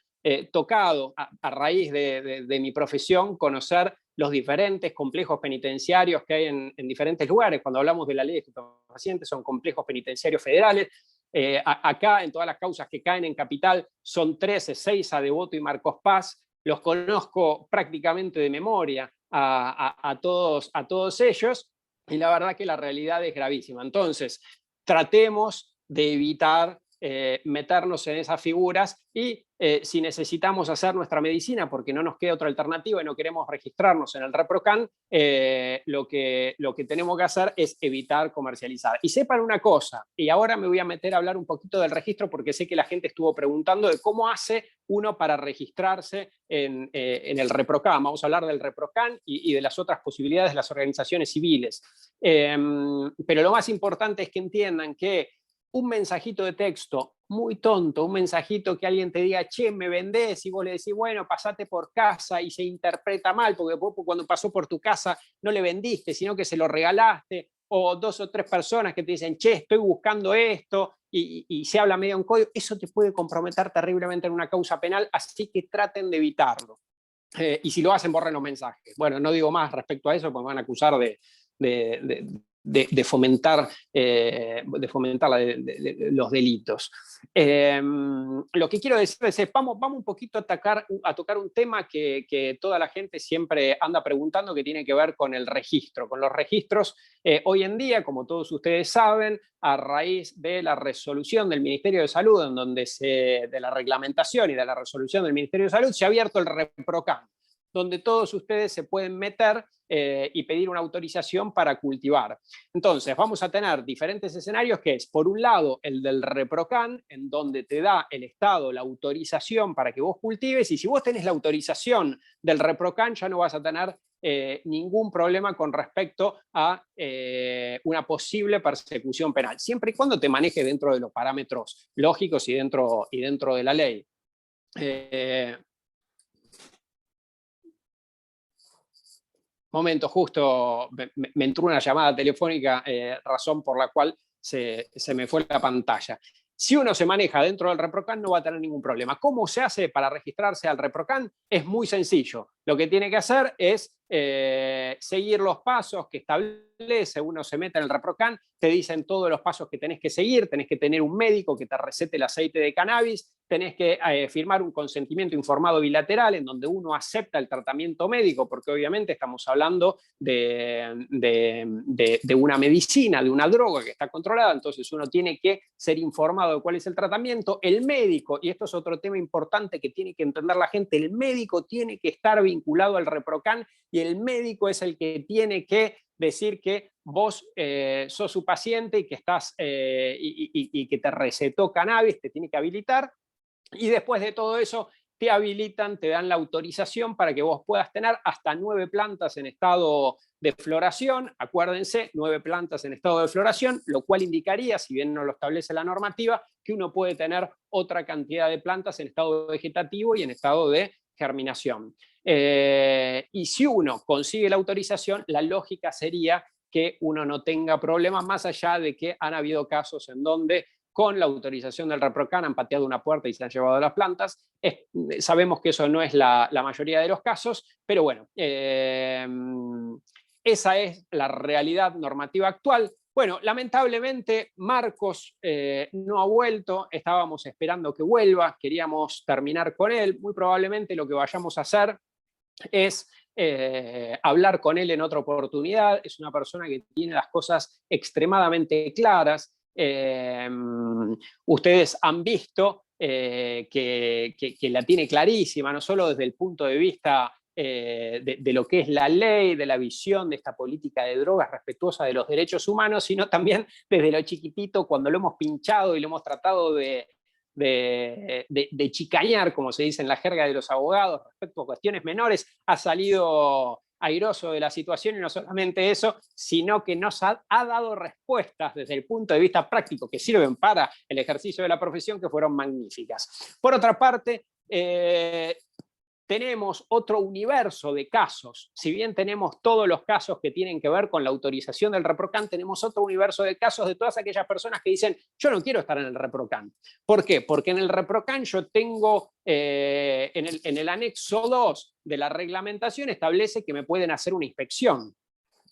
tocado, a raíz de mi profesión, conocer los diferentes complejos penitenciarios que hay en diferentes lugares. Cuando hablamos de la ley de estupefacientes, son complejos penitenciarios federales. Acá, en todas las causas que caen en Capital, son 13, 6 a Devoto y Marcos Paz. Los conozco prácticamente de memoria a todos ellos, y la verdad que la realidad es gravísima. Entonces, tratemos de evitar meternos en esas figuras, y si necesitamos hacer nuestra medicina porque no nos queda otra alternativa y no queremos registrarnos en el ReproCan, lo que tenemos que hacer es evitar comercializar. Y sepan una cosa, y ahora me voy a meter a hablar un poquito del registro, porque sé que la gente estuvo preguntando de cómo hace uno para registrarse en el ReproCan. Vamos a hablar del ReproCan y de las otras posibilidades de las organizaciones civiles. Pero lo más importante es que entiendan que un mensajito de texto muy tonto, un mensajito que alguien te diga, che, me vendés, y vos le decís, bueno, pasate por casa, y se interpreta mal, porque vos cuando pasó por tu casa no le vendiste, sino que se lo regalaste, o 2 o 3 personas que te dicen, che, estoy buscando esto, y se habla medio en código, eso te puede comprometer terriblemente en una causa penal, así que traten de evitarlo. Y si lo hacen, borren los mensajes. Bueno, no digo más respecto a eso, porque me van a acusar de fomentar los delitos. Lo que quiero decir es, vamos un poquito a tocar un tema que toda la gente siempre anda preguntando, que tiene que ver con el registro, con los registros. Hoy en día, como todos ustedes saben, a raíz de la resolución del Ministerio de Salud, en donde de la reglamentación y de la resolución del Ministerio de Salud, se ha abierto el ReproCan, donde todos ustedes se pueden meter y pedir una autorización para cultivar. Entonces, vamos a tener diferentes escenarios, que es, por un lado, el del ReproCan, en donde te da el Estado la autorización para que vos cultives, y si vos tenés la autorización del ReproCan, ya no vas a tener ningún problema con respecto a una posible persecución penal, siempre y cuando te manejes dentro de los parámetros lógicos y dentro de la ley. Momento, justo me entró una llamada telefónica, razón por la cual se me fue la pantalla. Si uno se maneja dentro del ReproCan no va a tener ningún problema. ¿Cómo se hace para registrarse al ReproCan? Es muy sencillo. Lo que tiene que hacer es seguir los pasos que establece. Uno se mete en el ReproCan, te dicen todos los pasos que tenés que seguir, tenés que tener un médico que te recete el aceite de cannabis, tenés que firmar un consentimiento informado bilateral en donde uno acepta el tratamiento médico, porque obviamente estamos hablando de una medicina, de una droga que está controlada, entonces uno tiene que ser informado de cuál es el tratamiento. El médico, y esto es otro tema importante que tiene que entender la gente, el médico tiene que estar vinculado al ReproCan y el médico es el que tiene que decir que vos sos su paciente y que, y que te recetó cannabis, te tiene que habilitar, y después de todo eso te habilitan, te dan la autorización para que vos puedas tener hasta 9 plantas en estado de floración. Acuérdense, 9 plantas en estado de floración, lo cual indicaría, si bien no lo establece la normativa, que uno puede tener otra cantidad de plantas en estado vegetativo y en estado de germinación. Y si uno consigue la autorización, la lógica sería que uno no tenga problemas, más allá de que han habido casos en donde con la autorización del ReproCan han pateado una puerta y se han llevado las plantas. Sabemos que eso no es la mayoría de los casos, pero bueno, esa es la realidad normativa actual. Bueno, lamentablemente Marcos no ha vuelto, estábamos esperando que vuelva, queríamos terminar con él. Muy probablemente lo que vayamos a hacer es hablar con él en otra oportunidad. Es una persona que tiene las cosas extremadamente claras. Ustedes han visto que la tiene clarísima, no solo desde el punto de vista de lo que es la ley, de la visión de esta política de drogas respetuosa de los derechos humanos, sino también desde lo chiquitito, cuando lo hemos pinchado y lo hemos tratado de chicañar, como se dice en la jerga de los abogados, respecto a cuestiones menores, ha salido airoso de la situación, y no solamente eso, sino que nos ha dado respuestas desde el punto de vista práctico que sirven para el ejercicio de la profesión, que fueron magníficas. Por otra parte, tenemos otro universo de casos. Si bien tenemos todos los casos que tienen que ver con la autorización del ReproCan, tenemos otro universo de casos de todas aquellas personas que dicen: yo no quiero estar en el ReproCan. ¿Por qué? Porque en el ReproCan yo tengo, en el anexo 2 de la reglamentación establece que me pueden hacer una inspección.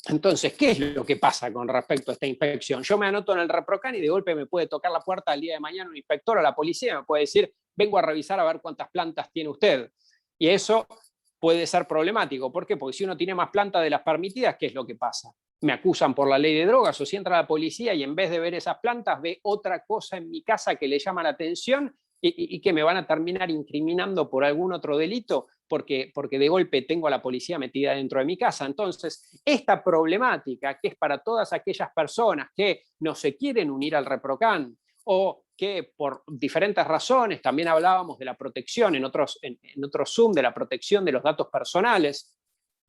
Entonces, ¿qué es lo que pasa con respecto a esta inspección? Yo me anoto en el ReproCan y de golpe me puede tocar la puerta el día de mañana un inspector o la policía, me puede decir: vengo a revisar a ver cuántas plantas tiene usted. Y eso puede ser problemático. ¿Por qué? Porque si uno tiene más plantas de las permitidas, ¿qué es lo que pasa? Me acusan por la ley de drogas, o si entra la policía y en vez de ver esas plantas ve otra cosa en mi casa que le llama la atención y que me van a terminar incriminando por algún otro delito porque de golpe tengo a la policía metida dentro de mi casa. Entonces, esta problemática, que es para todas aquellas personas que no se quieren unir al ReproCan o que por diferentes razones, también hablábamos de la protección en otros Zoom, de la protección de los datos personales,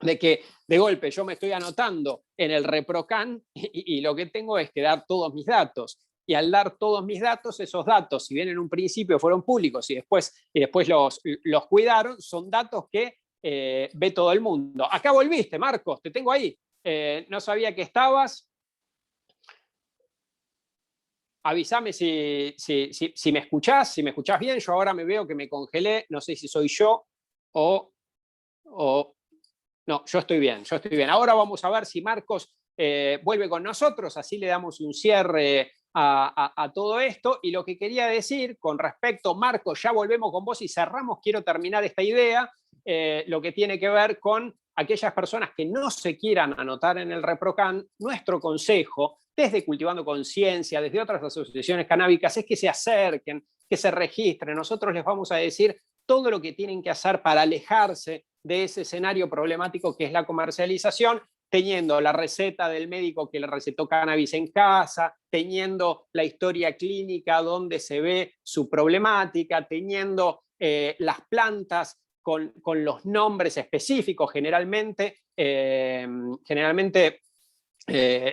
de que de golpe yo me estoy anotando en el ReproCan y lo que tengo es que dar todos mis datos. Y al dar todos mis datos, esos datos, si bien en un principio fueron públicos y después los cuidaron, son datos que ve todo el mundo. Acá volviste, Marcos, te tengo ahí. No sabía que estabas. Avísame si me escuchás, si me escuchás bien. Yo ahora me veo que me congelé, no sé si soy yo o no, yo estoy bien, Ahora vamos a ver si Marcos vuelve con nosotros, así le damos un cierre a todo esto. Y lo que quería decir con respecto, Marcos, ya volvemos con vos y cerramos, quiero terminar esta idea, lo que tiene que ver con aquellas personas que no se quieran anotar en el ReproCan. Nuestro consejo, desde Cultivando Conciencia, desde otras asociaciones canábicas, es que se acerquen, que se registren. Nosotros les vamos a decir todo lo que tienen que hacer para alejarse de ese escenario problemático que es la comercialización, teniendo la receta del médico que le recetó cannabis en casa, teniendo la historia clínica donde se ve su problemática, teniendo las plantas con los nombres específicos. Generalmente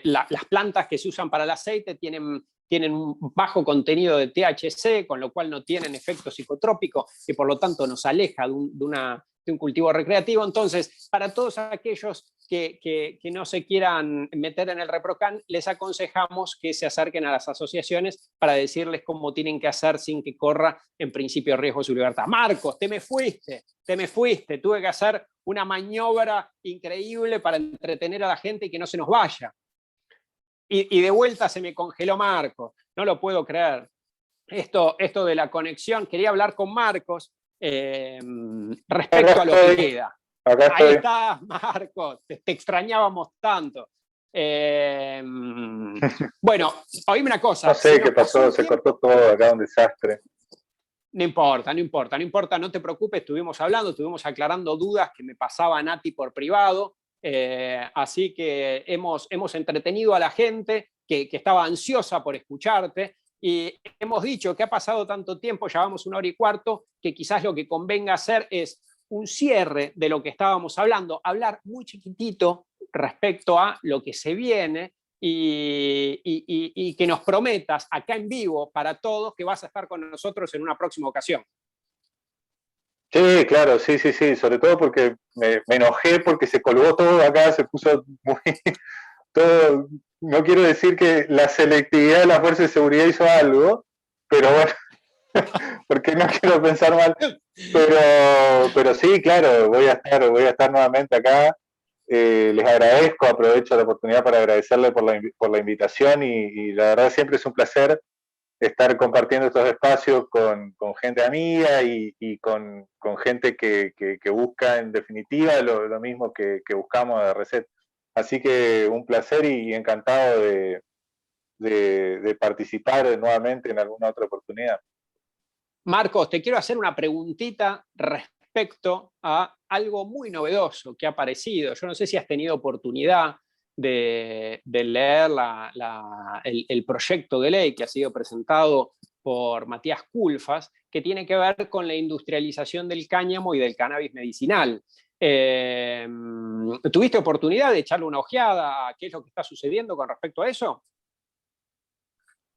las plantas que se usan para el aceite tienen un bajo contenido de THC, con lo cual no tienen efecto psicotrópico y por lo tanto nos aleja de de un cultivo recreativo. Entonces, para todos aquellos que no se quieran meter en el ReproCan, les aconsejamos que se acerquen a las asociaciones para decirles cómo tienen que hacer sin que corra en principio riesgo su libertad. Marcos, te me fuiste, tuve que hacer una maniobra increíble para entretener a la gente y que no se nos vaya. Y de vuelta se me congeló Marcos, no lo puedo creer. Esto de la conexión, quería hablar con Marcos respecto a lo que queda. Ahí está, Marcos, te extrañábamos tanto. Bueno, oíme una cosa. No sé qué pasó, se cortó todo acá, un desastre. No importa, no te preocupes, estuvimos hablando, estuvimos aclarando dudas que me pasaba Nati por privado, así que hemos entretenido a la gente que estaba ansiosa por escucharte, y hemos dicho que ha pasado tanto tiempo, ya vamos 1 hora y cuarto, que quizás lo que convenga hacer es un cierre de lo que estábamos hablando, hablar muy chiquitito respecto a lo que se viene, y que nos prometas acá en vivo para todos que vas a estar con nosotros en una próxima ocasión. Sí, claro, sí, sobre todo porque me enojé porque se colgó todo acá, se puso muy... todo, no quiero decir que la selectividad de la fuerza de seguridad hizo algo, pero bueno, porque no quiero pensar mal, pero sí, claro, voy a estar nuevamente acá. Les agradezco, aprovecho la oportunidad para agradecerle por la invitación y la verdad siempre es un placer estar compartiendo estos espacios con gente amiga y con gente que busca en definitiva lo mismo que buscamos de Reset. Así que un placer y encantado de participar nuevamente en alguna otra oportunidad. Marcos, te quiero hacer una preguntita respecto a algo muy novedoso que ha aparecido. Yo no sé si has tenido oportunidad de leer el proyecto de ley que ha sido presentado por Matías Culfas, que tiene que ver con la industrialización del cáñamo y del cannabis medicinal. ¿Tuviste oportunidad de echarle una ojeada a qué es lo que está sucediendo con respecto a eso?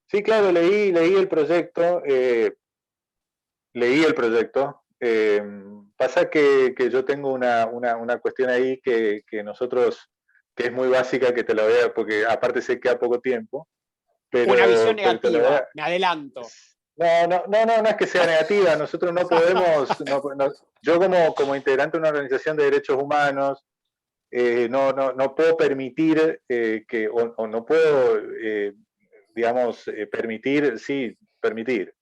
Sí, claro, leí el proyecto. Pasa que yo tengo una cuestión ahí que nosotros, que es muy básica, que te la voy a, porque aparte sé que a poco tiempo. Pero, una visión negativa, me adelanto. No es que sea negativa, nosotros no podemos, yo como integrante de una organización de derechos humanos, no puedo permitir o no puedo, permitir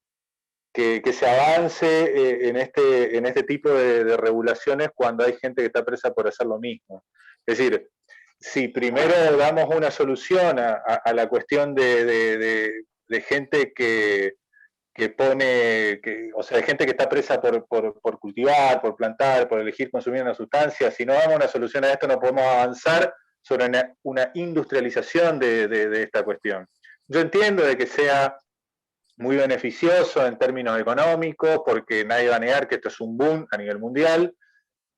que se avance en este tipo de regulaciones cuando hay gente que está presa por hacer lo mismo. Es decir, si primero damos una solución a la cuestión de gente o sea, de gente que está presa por cultivar, por plantar, por elegir consumir una sustancia, si no damos una solución a esto no podemos avanzar sobre una industrialización de esta cuestión. Yo entiendo de que sea muy beneficioso en términos económicos, porque nadie va a negar que esto es un boom a nivel mundial,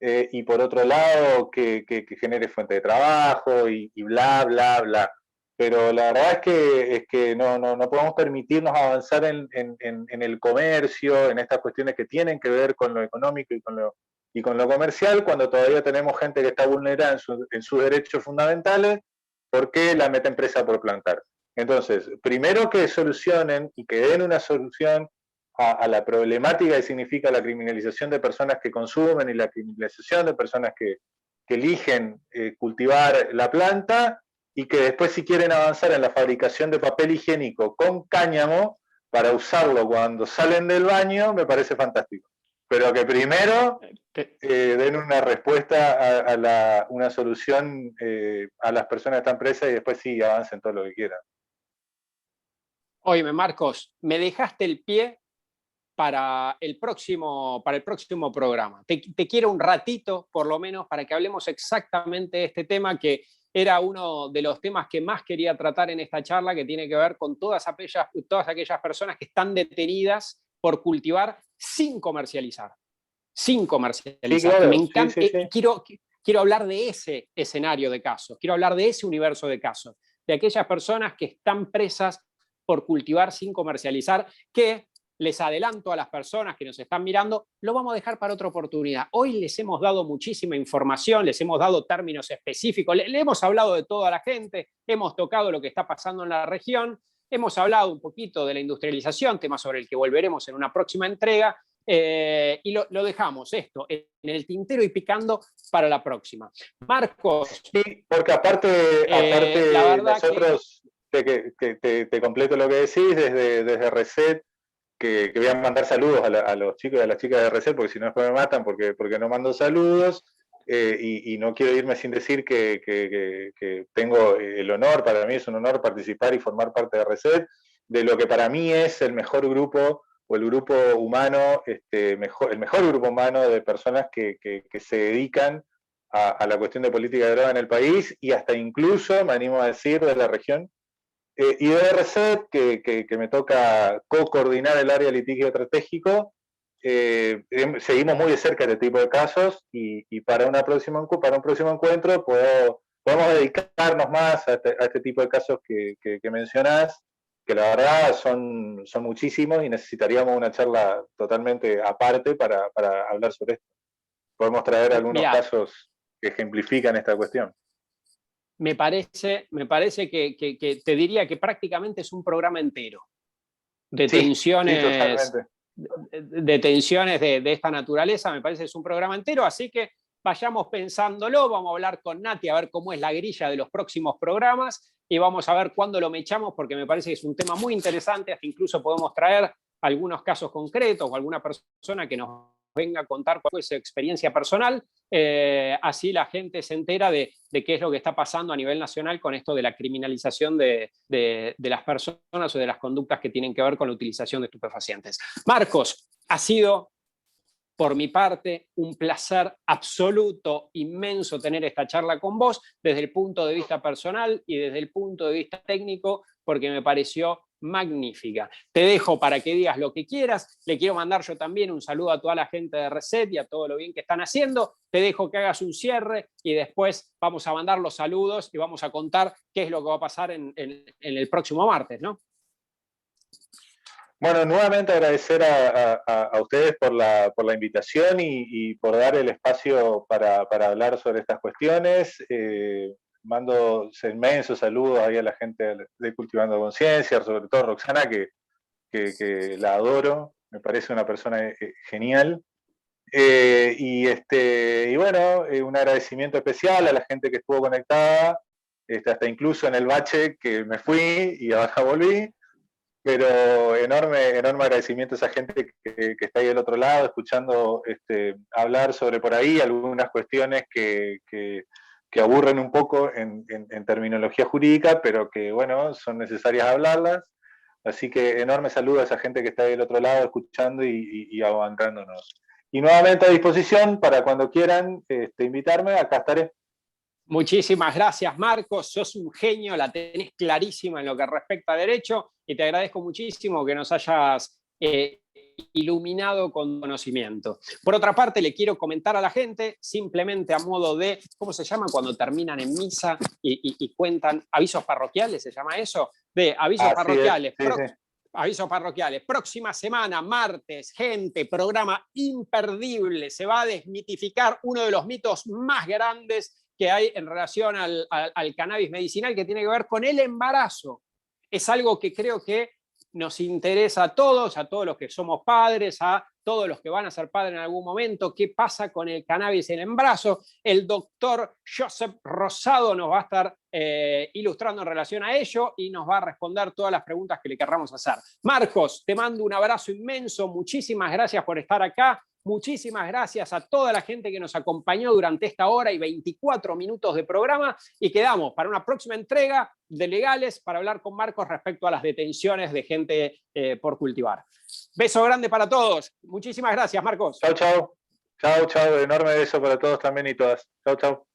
y por otro lado que genere fuente de trabajo y bla, bla, bla. Pero la verdad es que no podemos permitirnos avanzar en el comercio, en estas cuestiones que tienen que ver con lo económico y con lo comercial, cuando todavía tenemos gente que está vulnerada en sus derechos fundamentales, porque la meten presa por plantar. Entonces, primero que solucionen y que den una solución a la problemática que significa la criminalización de personas que consumen y la criminalización de personas que eligen cultivar la planta, y que después, si quieren avanzar en la fabricación de papel higiénico con cáñamo para usarlo cuando salen del baño, me parece fantástico. Pero que primero den una respuesta una solución a las personas que están presas, y después sí avancen todo lo que quieran. Óyeme, Marcos, me dejaste el pie para el próximo programa. Te quiero un ratito, por lo menos, para que hablemos exactamente de este tema, que era uno de los temas que más quería tratar en esta charla, que tiene que ver con todas aquellas personas que están detenidas por cultivar sin comercializar. Sin comercializar. Sí, claro, me encanta, sí. Quiero hablar de ese escenario de casos, quiero hablar de ese universo de casos, de aquellas personas que están presas por cultivar sin comercializar, que les adelanto a las personas que nos están mirando, lo vamos a dejar para otra oportunidad. Hoy les hemos dado muchísima información, les hemos dado términos específicos, le hemos hablado de toda la gente, hemos tocado lo que está pasando en la región, hemos hablado un poquito de la industrialización, tema sobre el que volveremos en una próxima entrega, y lo dejamos esto en el tintero y picando para la próxima. Marcos. Sí, porque aparte nosotros, te completo lo que decís, desde Reset, que voy a mandar saludos a los chicos y a las chicas de Reset, porque si no después me matan porque no mando saludos, y no quiero irme sin decir que tengo el honor, para mí es un honor participar y formar parte de Reset, de lo que para mí es el mejor grupo, o el grupo humano, el mejor grupo humano de personas que se dedican a la cuestión de política de droga en el país, y hasta incluso, me animo a decir, de la región, y de Reset, que me toca co-coordinar el área de litigio estratégico. Seguimos muy de cerca este tipo de casos, y para un próximo encuentro podemos dedicarnos más a este tipo de casos que mencionás, que la verdad son muchísimos y necesitaríamos una charla totalmente aparte para hablar sobre esto. Podemos traer algunos casos que ejemplifican esta cuestión. Me parece que te diría que prácticamente es un programa entero de tensiones, de tensiones de esta naturaleza. Me parece que es un programa entero, así que vayamos pensándolo. Vamos a hablar con Nati a ver cómo es la grilla de los próximos programas y vamos a ver cuándo lo mechamos, porque me parece que es un tema muy interesante. Hasta incluso podemos traer algunos casos concretos o alguna persona que nos venga a contar cuál fue su experiencia personal, así la gente se entera de qué es lo que está pasando a nivel nacional con esto de la criminalización de las personas o de las conductas que tienen que ver con la utilización de estupefacientes. Marcos, ha sido por mi parte un placer absoluto, inmenso tener esta charla con vos desde el punto de vista personal y desde el punto de vista técnico, porque me pareció magnífica. Te dejo para que digas lo que quieras. Le quiero mandar yo también un saludo a toda la gente de Reset y a todo lo bien que están haciendo. Te dejo que hagas un cierre y después vamos a mandar los saludos y vamos a contar qué es lo que va a pasar en el próximo martes, ¿no? Bueno, nuevamente agradecer a ustedes por la invitación y por dar el espacio para hablar sobre estas cuestiones. Mando inmensos saludos ahí a la gente de Cultivando Conciencia, sobre todo a Roxana, que la adoro, me parece una persona genial. Y bueno, un agradecimiento especial a la gente que estuvo conectada, hasta incluso en el bache que me fui y ahora volví. Pero enorme agradecimiento a esa gente que está ahí del otro lado, escuchando hablar sobre por ahí algunas cuestiones que aburren un poco en terminología jurídica, pero que, bueno, son necesarias hablarlas. Así que enorme saludo a esa gente que está ahí del otro lado, escuchando y aguantándonos. Y nuevamente a disposición para cuando quieran invitarme, acá estaré. Muchísimas gracias, Marcos. Sos un genio, la tenés clarísima en lo que respecta a derecho y te agradezco muchísimo que nos hayas iluminado con conocimiento. Por otra parte, le quiero comentar a la gente, simplemente a modo de, ¿cómo se llama cuando terminan en misa y cuentan avisos parroquiales? ¿Se llama eso? De avisos parroquiales. Sí. Avisos parroquiales. Próxima semana, martes, gente, programa imperdible. Se va a desmitificar uno de los mitos más grandes que hay en relación al cannabis medicinal, que tiene que ver con el embarazo. Es algo que creo que nos interesa a todos los que somos padres, a todos los que van a ser padres en algún momento. ¿Qué pasa con el cannabis en el embarazo? El doctor Joseph Rosado nos va a estar ilustrando en relación a ello y nos va a responder todas las preguntas que le querramos hacer. Marcos, te mando un abrazo inmenso. Muchísimas gracias por estar acá. Muchísimas gracias a toda la gente que nos acompañó durante esta hora y 24 minutos de programa y quedamos para una próxima entrega de Legales para hablar con Marcos respecto a las detenciones de gente por cultivar. Beso grande para todos. Muchísimas gracias, Marcos. Chau, chau. Chau, chau. Enorme beso para todos también y todas. Chau, chau.